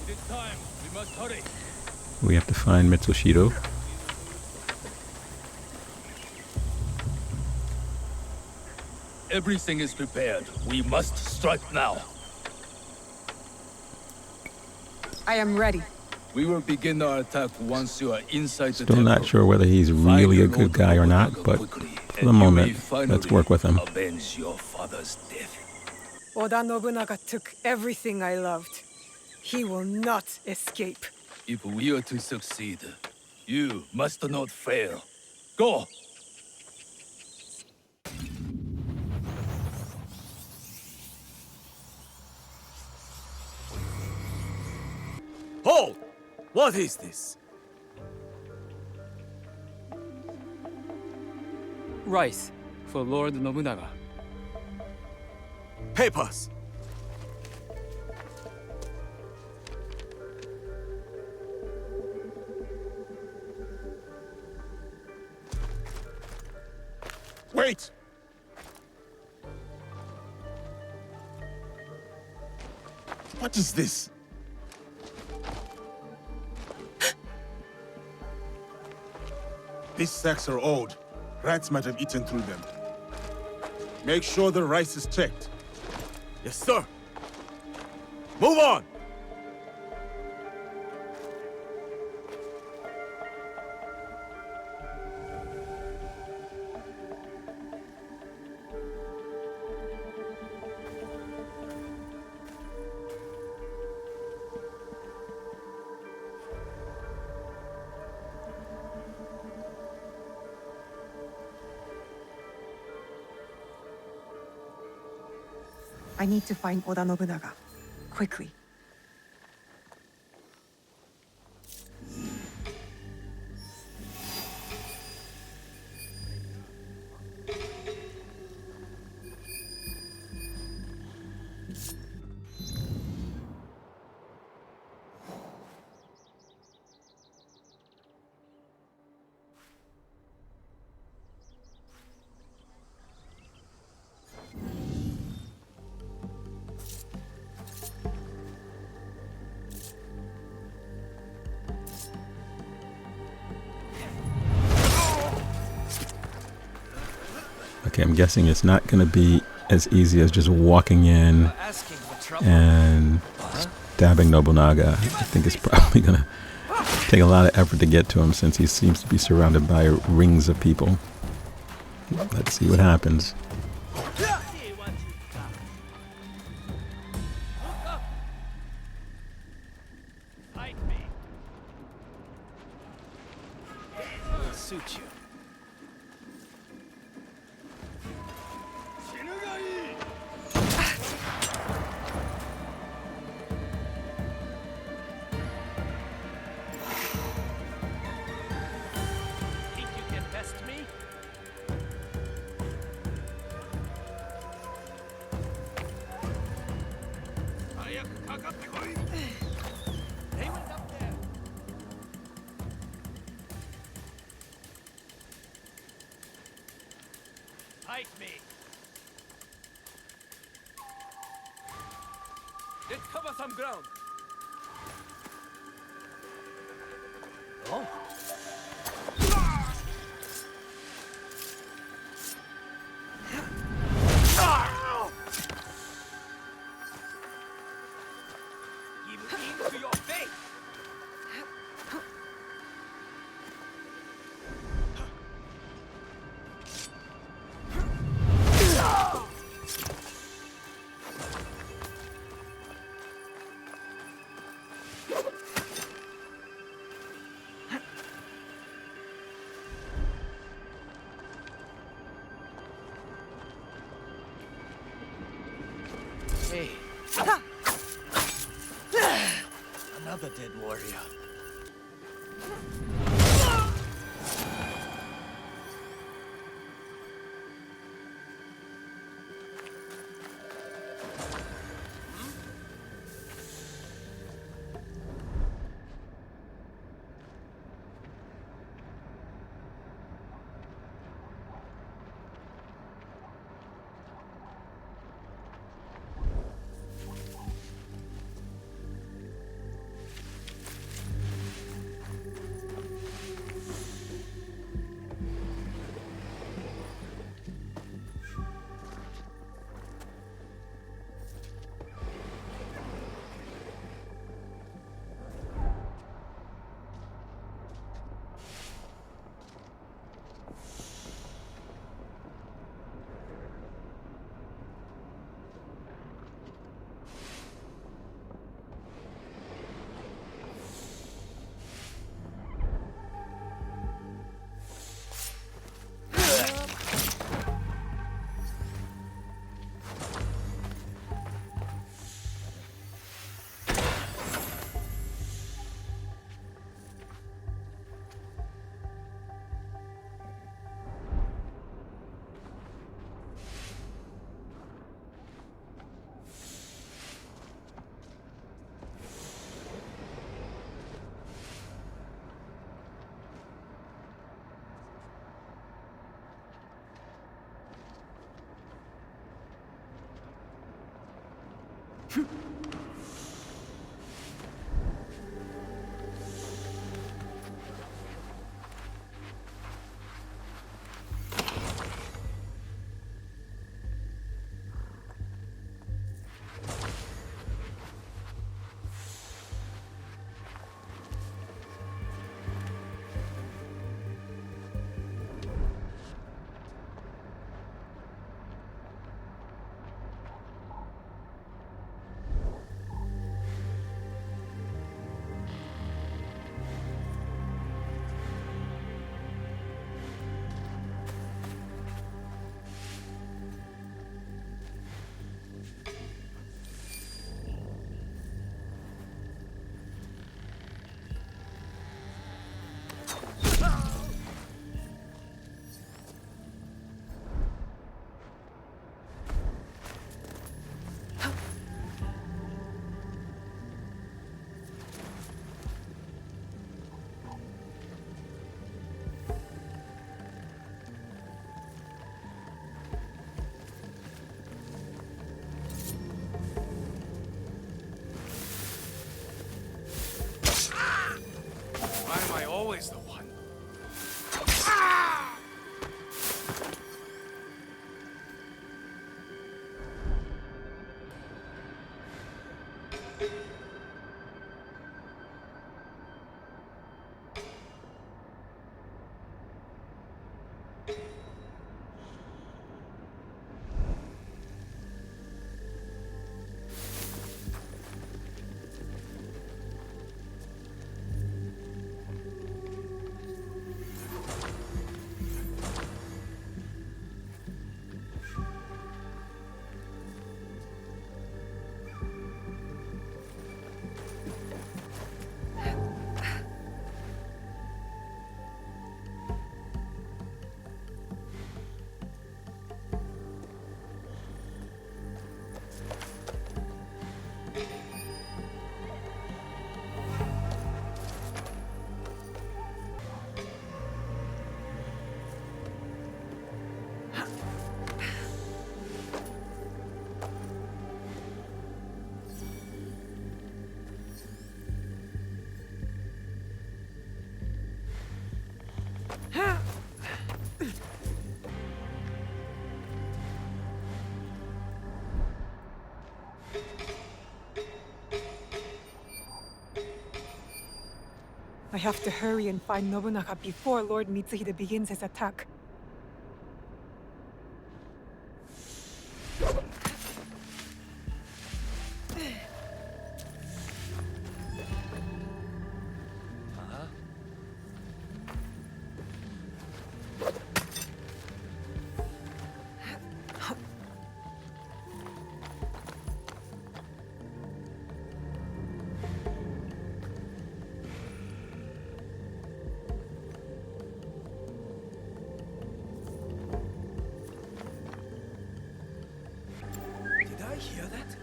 It is time. We must hurry. We have to find Mitsushido. Everything is prepared. We must strike now. I am ready. We will begin our attack once you are inside the Still not temple. sure whether he's really a good guy or not, but for the moment, let's work with him. Avenge your father's death. Oda Nobunaga took everything I loved. He will not escape. If we are to succeed, you must not fail. Go! Hold! What is this? Rice for Lord Nobunaga. Papers! Wait! What is this? These sacks are old. Rats might have eaten through them. Make sure the rice is checked. Yes, sir. Move on! I need to find Oda Nobunaga. Quickly. Okay, I'm guessing it's not going to be as easy as just walking in Asking for trouble. and stabbing Nobunaga. I think it's probably going to take a lot of effort to get to him since he seems to be surrounded by rings of people. Let's see what happens. Fight me. Will suit you. Think you can best me? Anyone's up there? Fight me. Let's cover some ground. Oh. Give in to your fate. Hey. Another dead warrior. I have to hurry and find Nobunaga before Lord Mitsuhide begins his attack. Did I hear that?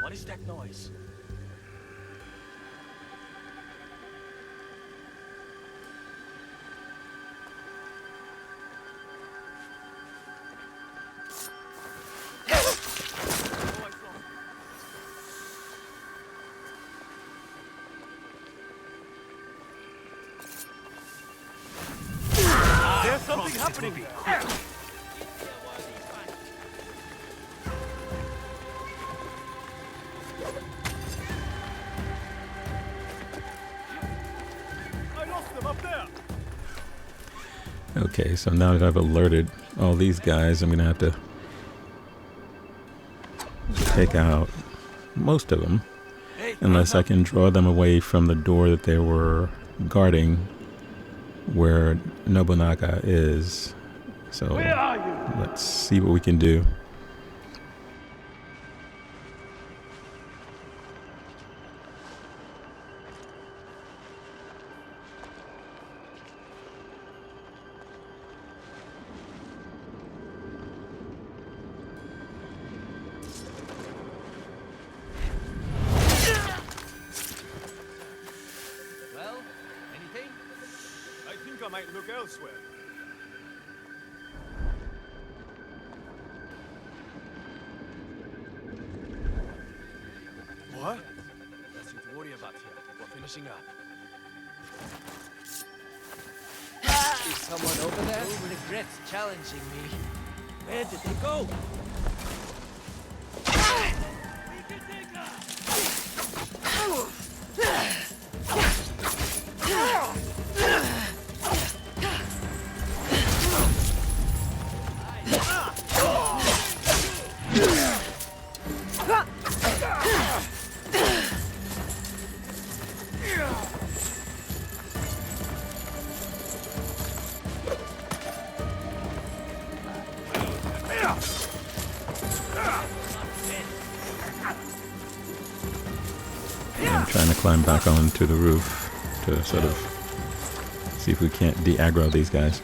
What is that noise? There's something happening. I lost them up there. Okay, so now that I've alerted all these guys, I'm gonna have to take out most of them, unless I can draw them away from the door that they were guarding, where Nobunaga is. So let's see what we can do. Well, anything? I think I might look elsewhere. What? Nothing to worry about here. We're finishing up. Is someone over there? Who regrets challenging me? Where did they go? I'm trying to climb back onto the roof to sort of see if we can't de-aggro these guys.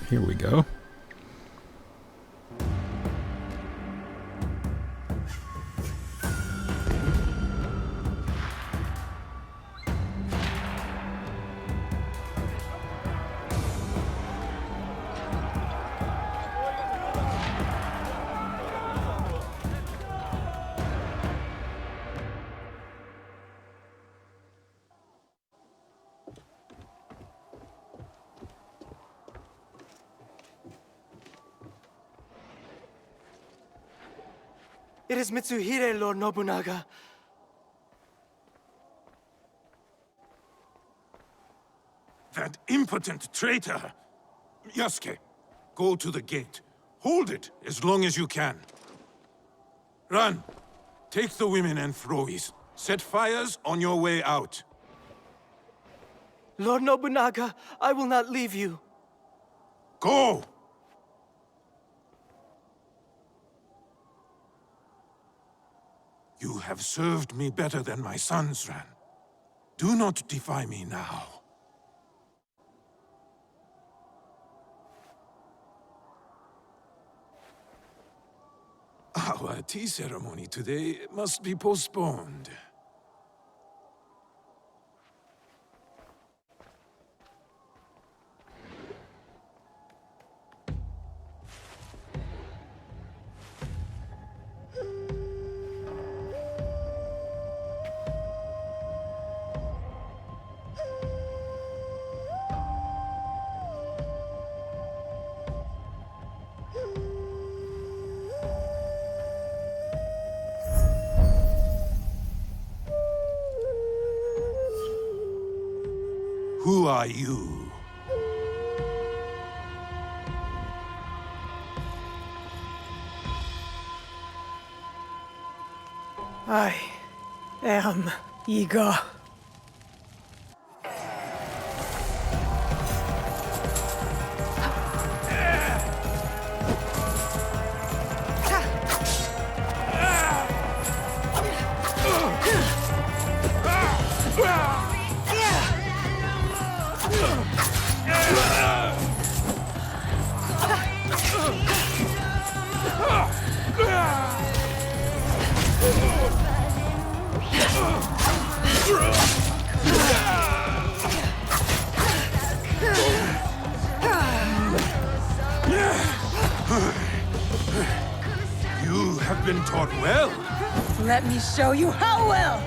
Here we go. It is Mitsuhide, Lord Nobunaga. That impotent traitor! Yasuke, go to the gate. Hold it as long as you can. Run! Take the women and Frois. Set fires on your way out. Lord Nobunaga, I will not leave you. Go! You have served me better than my sons ran. Do not defy me now. Our tea ceremony today must be postponed. Who are you? I am Igor. You have been taught well. Let me show you how well!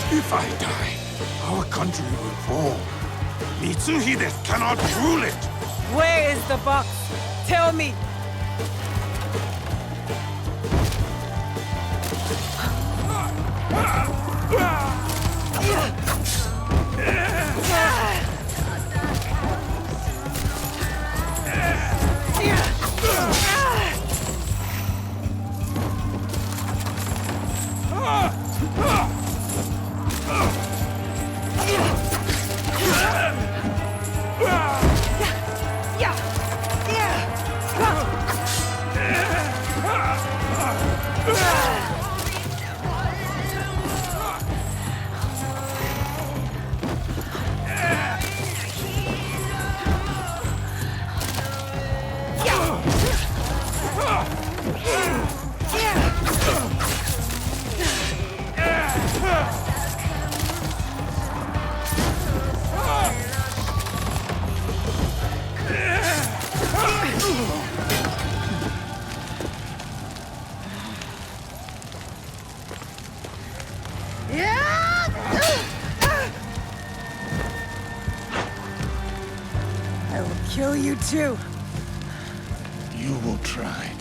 If I die, our country will fall. Mitsuhide cannot rule it. Where is the box? Tell me! I will kill you too. You will try.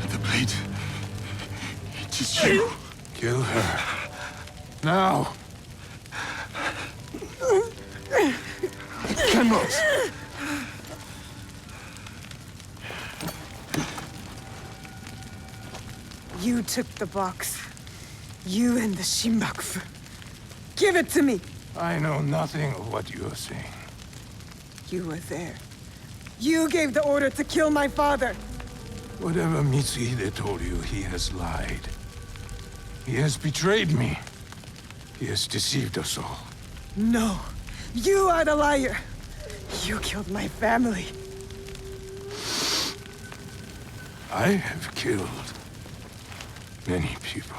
The blade. It is you. Kill her. Now. I cannot. You took the box. You and the Shinbakufu. Give it to me! I know nothing of what you are saying. You were there. You gave the order to kill my father. Whatever Mitsuhide told you, he has lied. He has betrayed me. He has deceived us all. No. You are the liar. You killed my family. I have killed many people.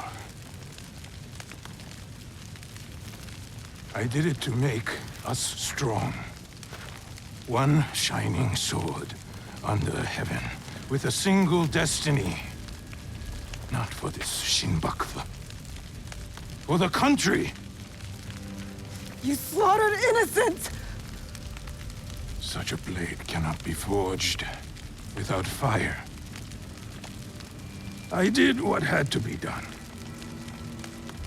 I did it to make us strong. One shining sword under heaven, with a single destiny. Not for this Shinbakufa. For the country! You slaughtered innocents! Such a blade cannot be forged without fire. I did what had to be done.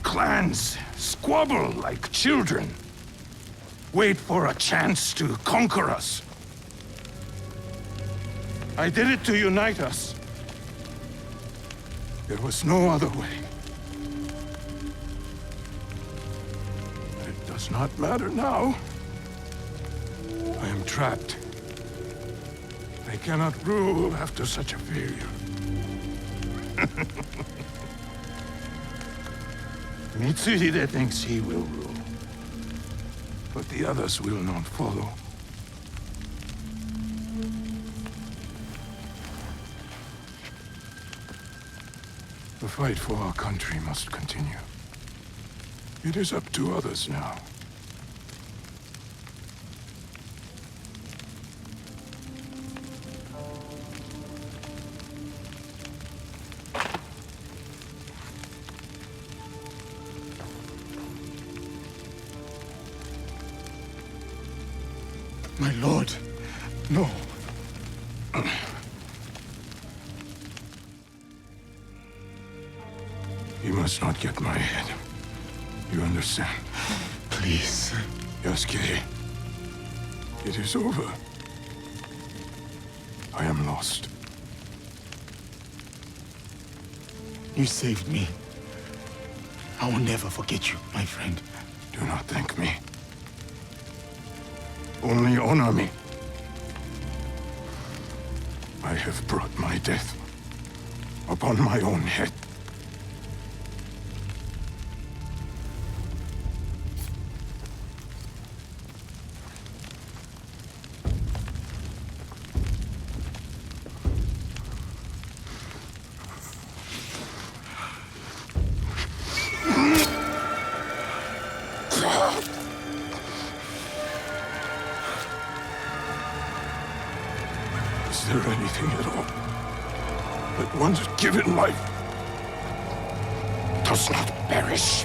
Clans squabble like children. Wait for a chance to conquer us. I did it to unite us. There was no other way. It does not matter now. I am trapped. I cannot rule after such a failure. Mitsuhide thinks he will rule, but the others will not follow. The fight for our country must continue. It is up to others now. My lord, no. You must not get my head. You understand? Please. Yasuke, it is over. I am lost. You saved me. I will never forget you, my friend. Do not thank me. Only honor me. I have brought my death upon my own head. Is there anything at all that once given life does not perish?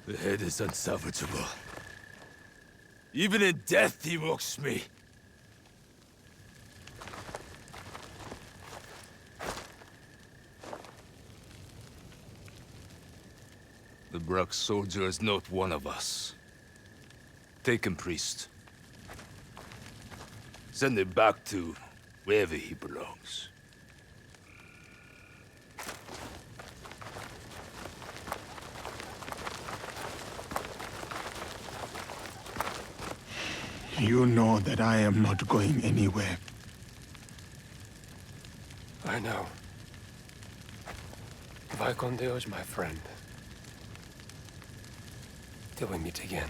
The head is unsalvageable. Even in death, he mocks me. The Brok soldier is not one of us. Take him, priest. Send him back to wherever he belongs. You know that I am not going anywhere. I know. Vicon Deo's my friend. Till we meet again.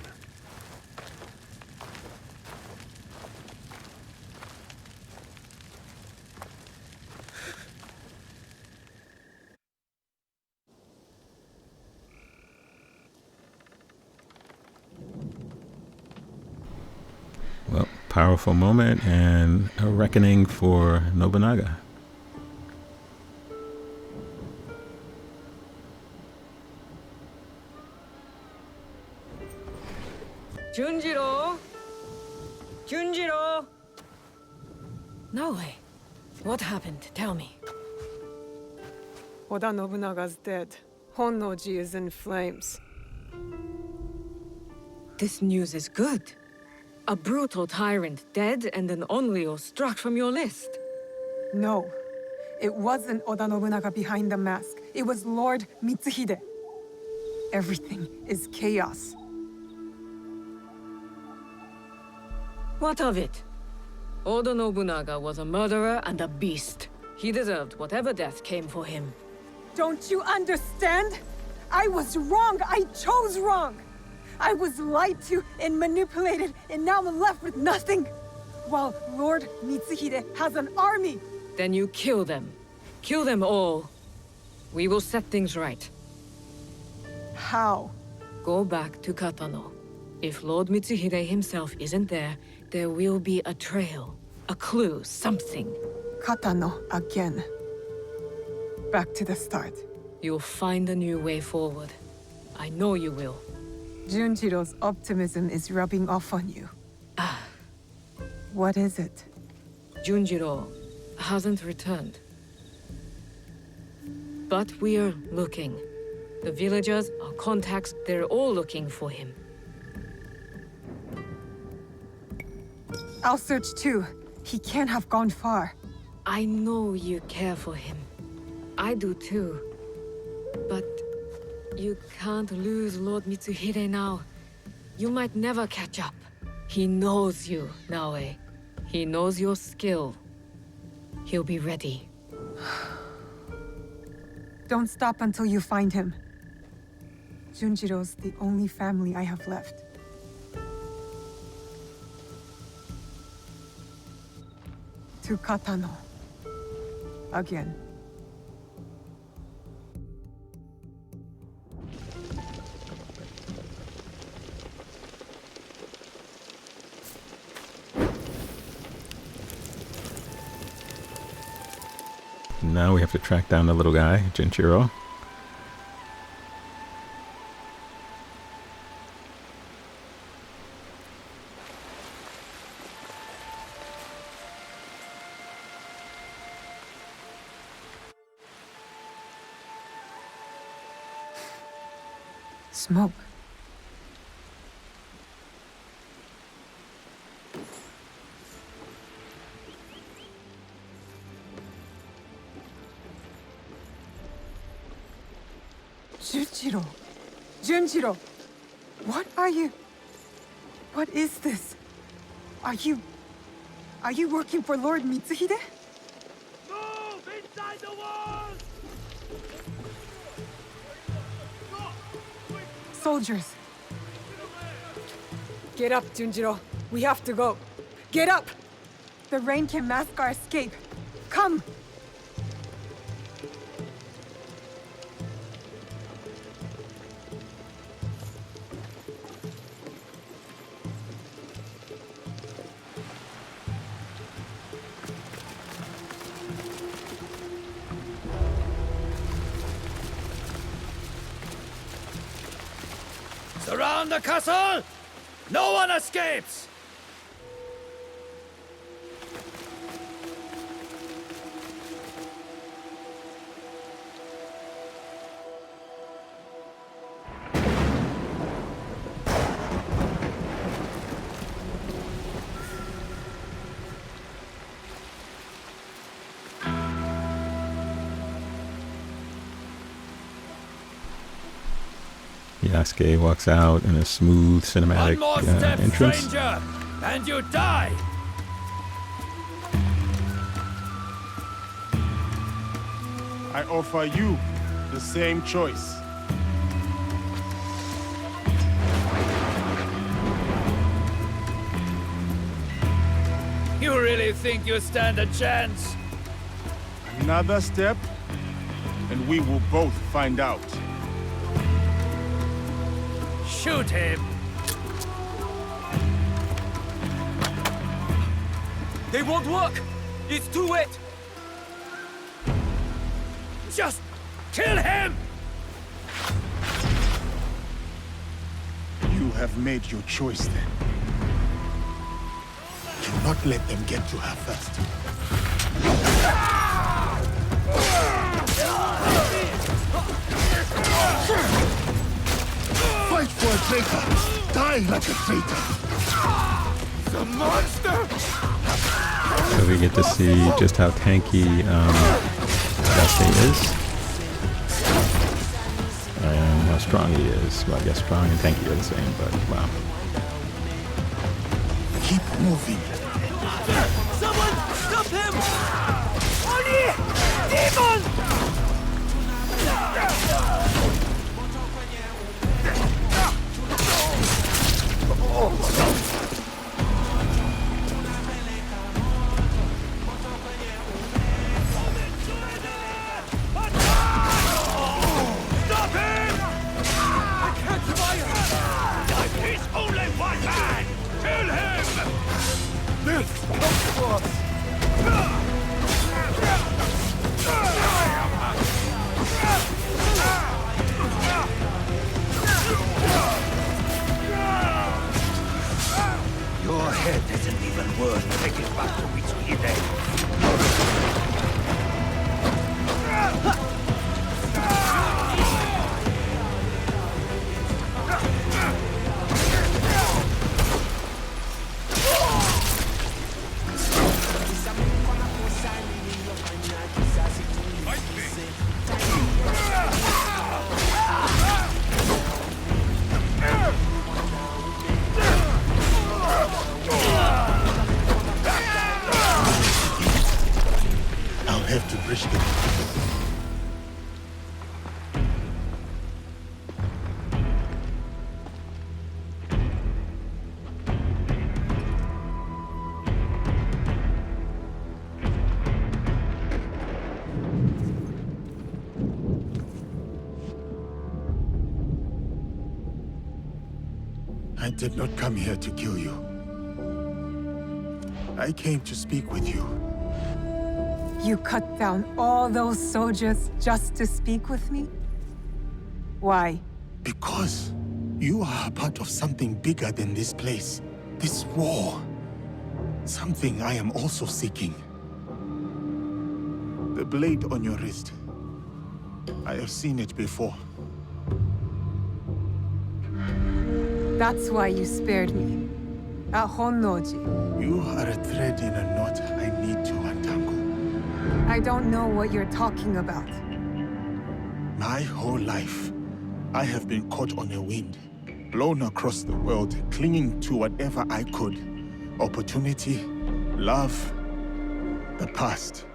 Well, powerful moment and a reckoning for Nobunaga. Junjiro! Junjiro! Naoe, what happened? Tell me. Oda Nobunaga's dead. Honnoji is in flames. This news is good. A brutal tyrant dead and an Onryo struck from your list. No. It wasn't Oda Nobunaga behind the mask. It was Lord Mitsuhide. Everything is chaos. What of it? Oda Nobunaga was a murderer and a beast. He deserved whatever death came for him. Don't you understand? I was wrong. I chose wrong. I was lied to and manipulated, and now I'm left with nothing. While Lord Mitsuhide has an army. Then you kill them. Kill them all. We will set things right. How? Go back to Katano. If Lord Mitsuhide himself isn't there, there will be a trail. A clue, something. Katano again. Back to the start. You'll find a new way forward. I know you will. Junjiro's optimism is rubbing off on you. What is it? Junjiro hasn't returned. But we're looking. The villagers, our contacts, they're all looking for him. I'll search too. He can't have gone far. I know you care for him. I do too. But you can't lose Lord Mitsuhide now. You might never catch up. He knows you, Naoe. He knows your skill. He'll be ready. Don't stop until you find him. Junjiro's the only family I have left. To Katano. Again. Now we have to track down the little guy, Junjiro. Smoke. Junjiro. Junjiro. What are you? What is this? Are you working for Lord Mitsuhide? Move inside the walls! Soldiers. Get up, Junjiro. We have to go. Get up! The rain can mask our escape. Come! Surround the castle! No one escapes! Yasuke walks out in a smooth cinematic One more step, entrance. stranger, and you die! I offer you the same choice. You really think you stand a chance? Another step, and we will both find out. Shoot him! They won't work! It's too wet! Just kill him! You have made your choice then. Do not let them get to her first. Fight for a traitor! Die like a traitor! The monster! So we get to see just how tanky Yasuke is. And how strong he is. Well, I guess strong and tanky are the same, but wow. Keep moving. Someone stop him! Oni! Demon! I did not come here to kill you. I came to speak with you. You cut down all those soldiers just to speak with me? Why? Because you are a part of something bigger than this place. This war. Something I am also seeking. The blade on your wrist. I have seen it before. That's why you spared me. At Honnoji. You are a thread in a knot I need to untangle. I don't know what you're talking about. My whole life, I have been caught on a wind, blown across the world, clinging to whatever I could. Opportunity, love, the past.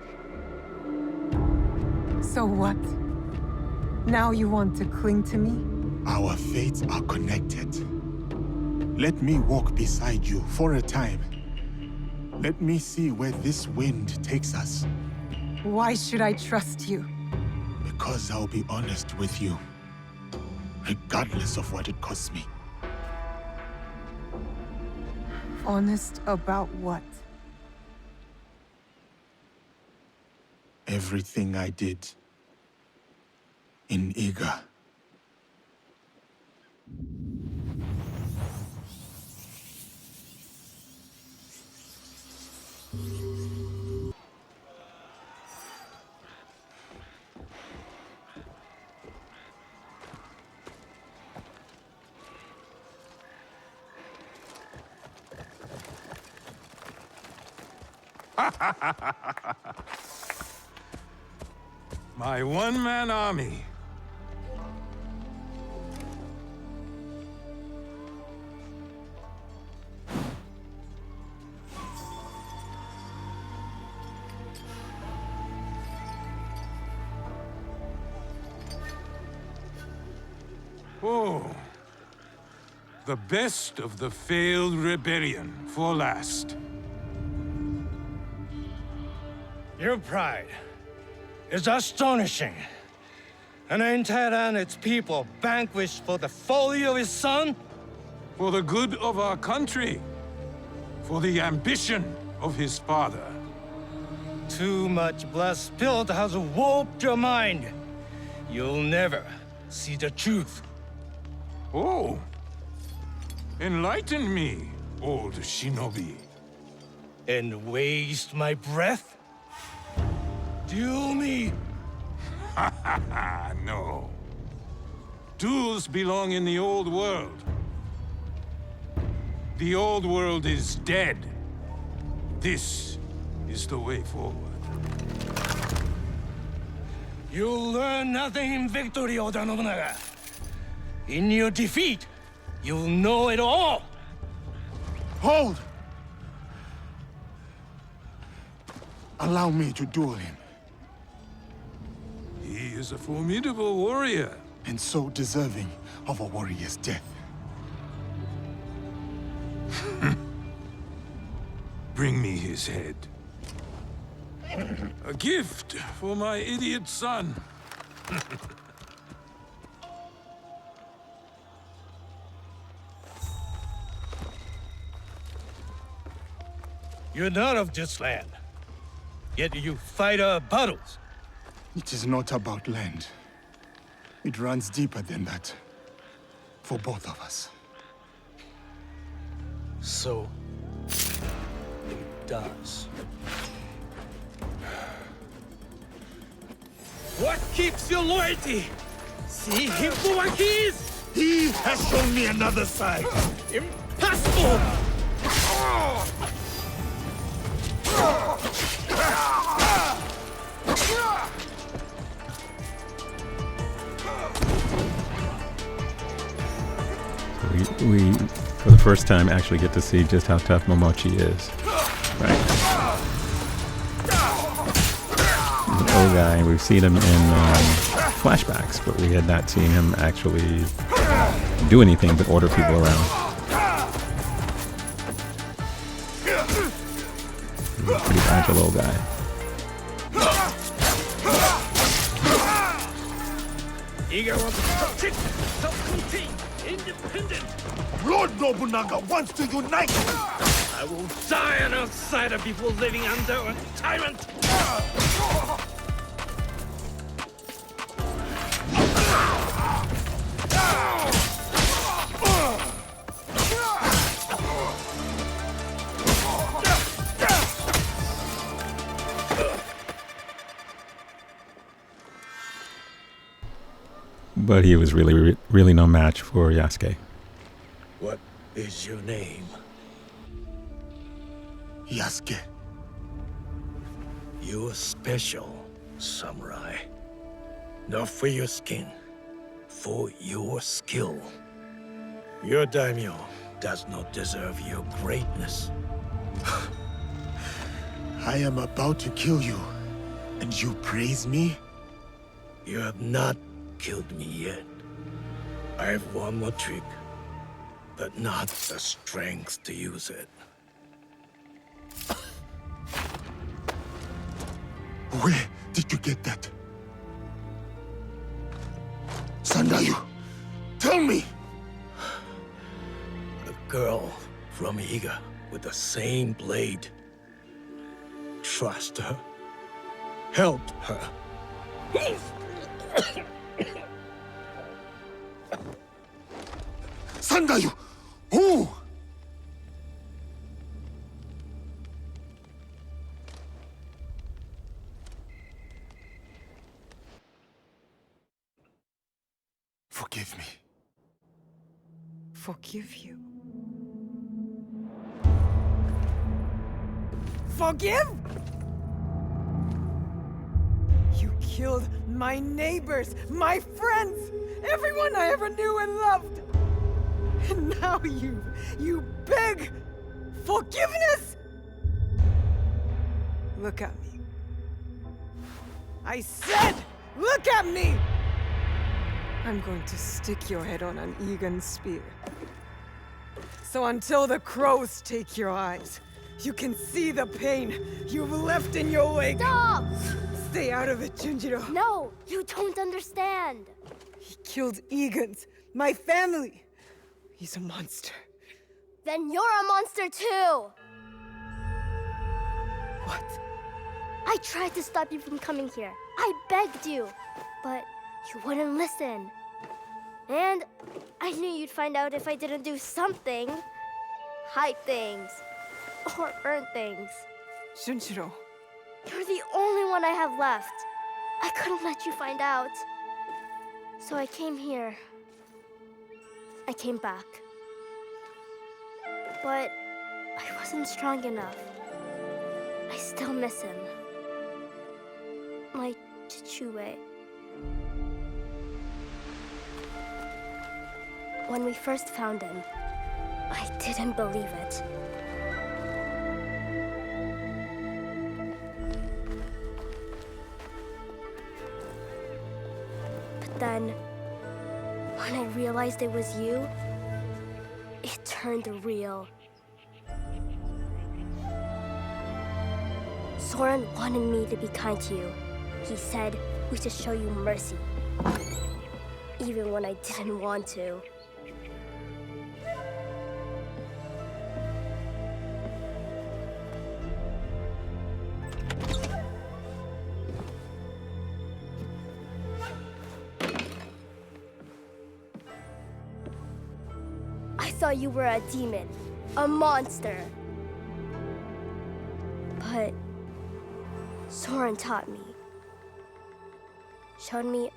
So what? Now you want to cling to me? Our fates are connected. Let me walk beside you for a time. Let me see where this wind takes us. Why should I trust you? Because I'll be honest with you, regardless of what it costs me. Honest about what? Everything I did in Iga. My one-man army. Oh, the best of the failed rebellion for last. Your pride is astonishing. An entire and its people vanquished for the folly of his son? For the good of our country. For the ambition of his father. Too much blood spilled has warped your mind. You'll never see the truth. Oh. Enlighten me, old shinobi. And waste my breath? Duel me! No. Duels belong in the old world. The old world is dead. This is the way forward. You'll learn nothing in victory, Oda Nobunaga. In your defeat, you'll know it all! Hold! Allow me to duel him. He is a formidable warrior. And so deserving of a warrior's death. Bring me his head. A gift for my idiot son. You're not of this land. Yet you fight our battles. It is not about land. It runs deeper than that. For both of us. So, it does. What keeps your loyalty? See him for what he is! He has shown me another side! Impossible! We, for the first time, actually get to see just how tough Momochi is. Right. He's an old guy. We've seen him in flashbacks, but we had not seen him actually do anything but order people around. He's a pretty agile old guy. Eager was protect, self-contained, independent. Lord Nobunaga wants to unite! I will die an outsider before living under a tyrant! But he was really no match for Yasuke. What is your name? Yasuke. You're special, samurai. Not for your skin, for your skill. Your daimyo does not deserve your greatness. I am about to kill you, and you praise me? You have not killed me yet. I have one more trick, but not the strength to use it. Where did you get that? Sandayu, tell me! A girl from Iga with the same blade. Trust her. Help her. Sandayu! Who? Forgive me. Forgive you. Forgive? You killed my neighbors, my friends, everyone I ever knew and loved. And now you beg forgiveness? Look at me. I said, look at me! I'm going to stick your head on an Egan spear. So until the crows take your eyes, you can see the pain you've left in your wake. Stop! Stay out of it, Junjiro. No, you don't understand. He killed Egans, my family. He's a monster. Then you're a monster too! What? I tried to stop you from coming here. I begged you, but you wouldn't listen. And I knew you'd find out if I didn't do something. Hide things. Or burn things. Junjiro. You're the only one I have left. I couldn't let you find out. So I came here. I came back. But I wasn't strong enough. I still miss him. My Chichue. When we first found him, I didn't believe it. But then, when I realized it was you, it turned real. Soren wanted me to be kind to you. He said we should show you mercy. Even when I didn't want to. I thought you were a demon, a monster. But Soren taught me. Showed me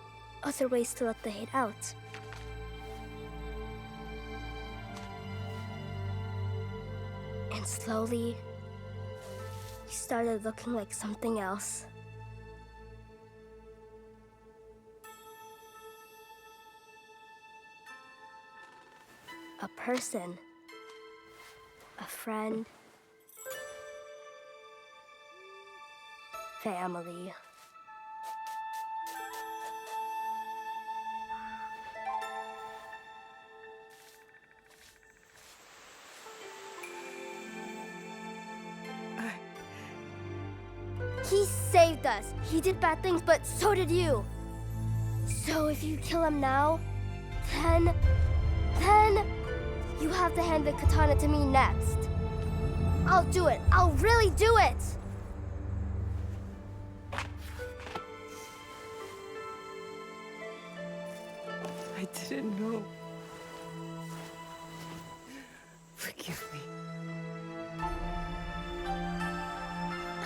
other ways to let the hate out. And slowly, you started looking like something else. A person. A friend. Family. He saved us. He did bad things, but so did you. So if you kill him now, then you have have to hand the katana to me next. I'll do it. I'll really do it! I didn't know. Forgive me.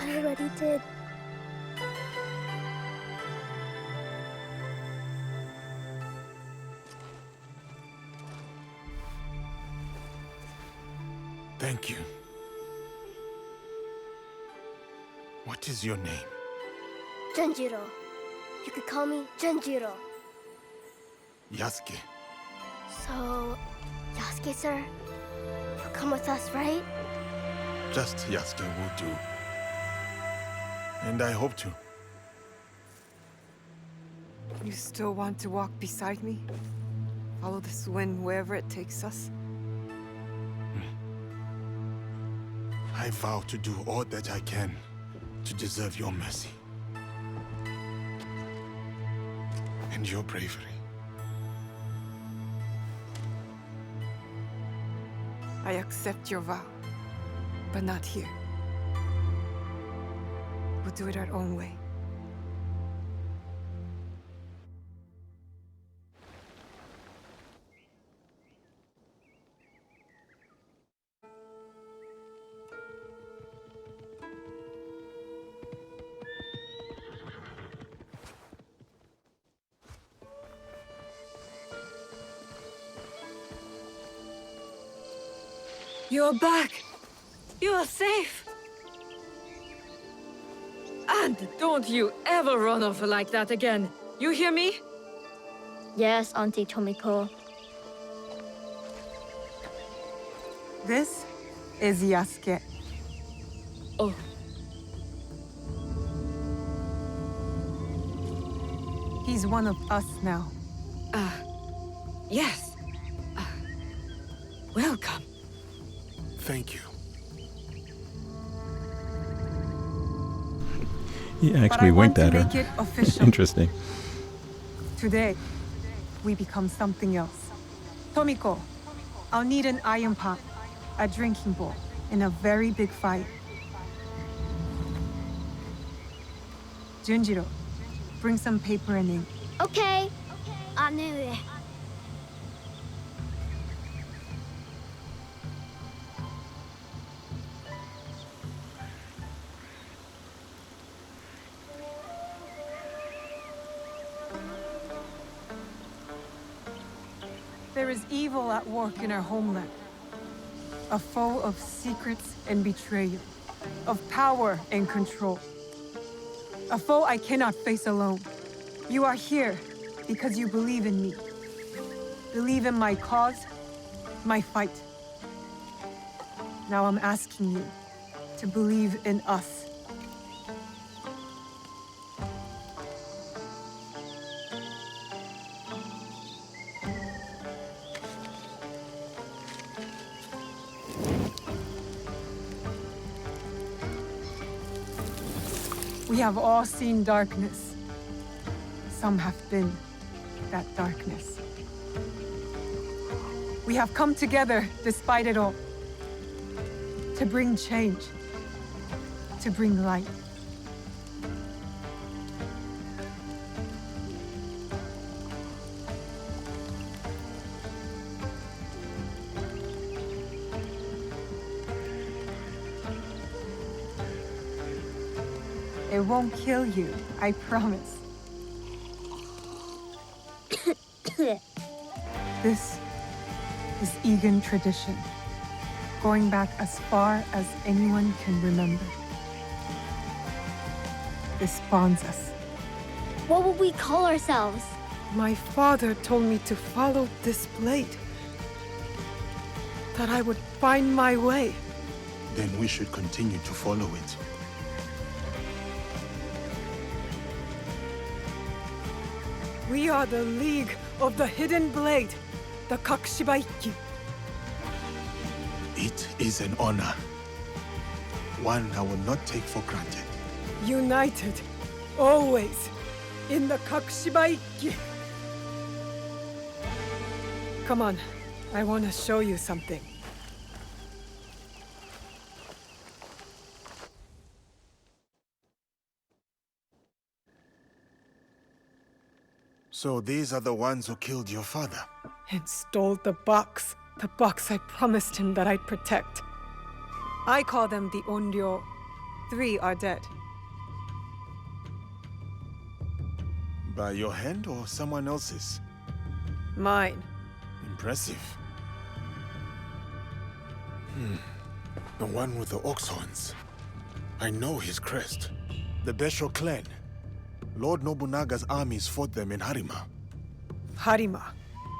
I already did. Thank you. What is your name? Junjiro. You could call me Junjiro. Yasuke. So, Yasuke, sir, you'll come with us, right? Just Yasuke will do. And I hope to. You still want to walk beside me? Follow this wind wherever it takes us? I vow to do all that I can to deserve your mercy. And your bravery. I accept your vow, but not here. We'll do it our own way. You're back! You're safe! And don't you ever run off like that again! You hear me? Yes, Auntie Tomiko. This is Yasuke. Oh. He's one of us now. Yes. Welcome. Thank you. He But I actually want winked to at make her. it official. Interesting. Today, we become something else. Tomiko, I'll need an iron pot, a drinking bowl, and a very big fire. Junjiro, bring some paper and ink. Okay. Naoe. There is evil at work in our homeland. A foe of secrets and betrayal, of power and control. A foe I cannot face alone. You are here because you believe in me. Believe in my cause, my fight. Now I'm asking you to believe in us. We have all seen darkness. Some have been that darkness. We have come together despite it all. To bring change. To bring light. It won't kill you, I promise. This is Egan tradition, going back as far as anyone can remember. This bonds us. What would we call ourselves? My father told me to follow this blade. That I would find my way. Then we should continue to follow it. We are the League of the Hidden Blade, the Kakushibaiki. It is an honor. One I will not take for granted. United, always, in the Kakushibaiki. Come on, I want to show you something. So these are the ones who killed your father? And stole the box. The box I promised him that I'd protect. I call them the Onryo. 3 are dead. By your hand or someone else's? Mine. Impressive. The one with the ox horns. I know his crest. The Besho clan. Lord Nobunaga's armies fought them in Harima. Harima.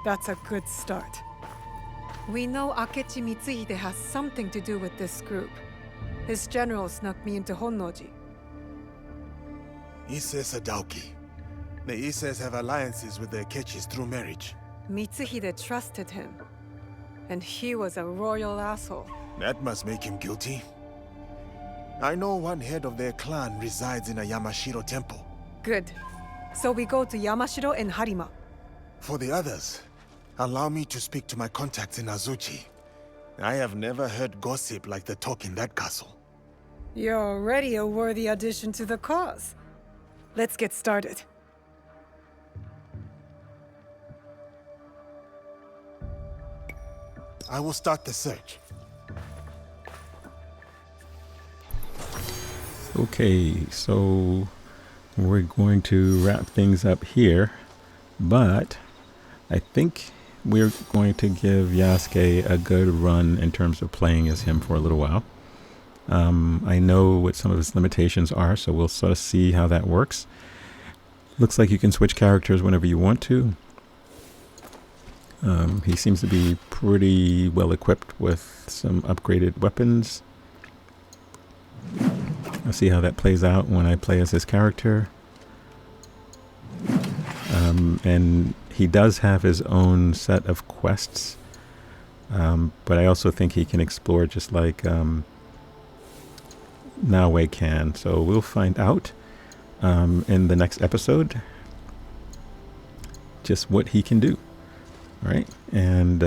That's a good start. We know Akechi Mitsuhide has something to do with this group. His general snuck me into Honnoji. Ise Sadaoki. The Ises have alliances with the Akechis through marriage. Mitsuhide trusted him. And he was a royal asshole. That must make him guilty. I know one head of their clan resides in a Yamashiro temple. Good. So we go to Yamashiro and Harima. For the others, allow me to speak to my contacts in Azuchi. I have never heard gossip like the talk in that castle. You're already a worthy addition to the cause. Let's get started. I will start the search. Okay, so we're going to wrap things up here, but I think we're going to give Yasuke a good run in terms of playing as him for a little while. I know what some of his limitations are, so we'll sort of see how that works. Looks like you can switch characters whenever you want to. He seems to be pretty well equipped with some upgraded weapons. I'll see how that plays out when I play as his character. And he does have his own set of quests, but I also think he can explore just like Naoe can. So we'll find out in the next episode just what he can do. All right, and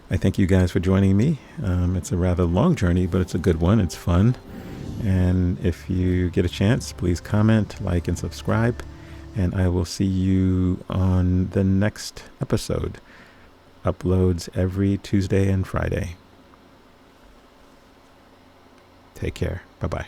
I thank you guys for joining me. It's a rather long journey, but it's a good one. It's fun. And if you get a chance, please comment, like, and subscribe. And I will see you on the next episode. Uploads every Tuesday and Friday. Take care. Bye-bye.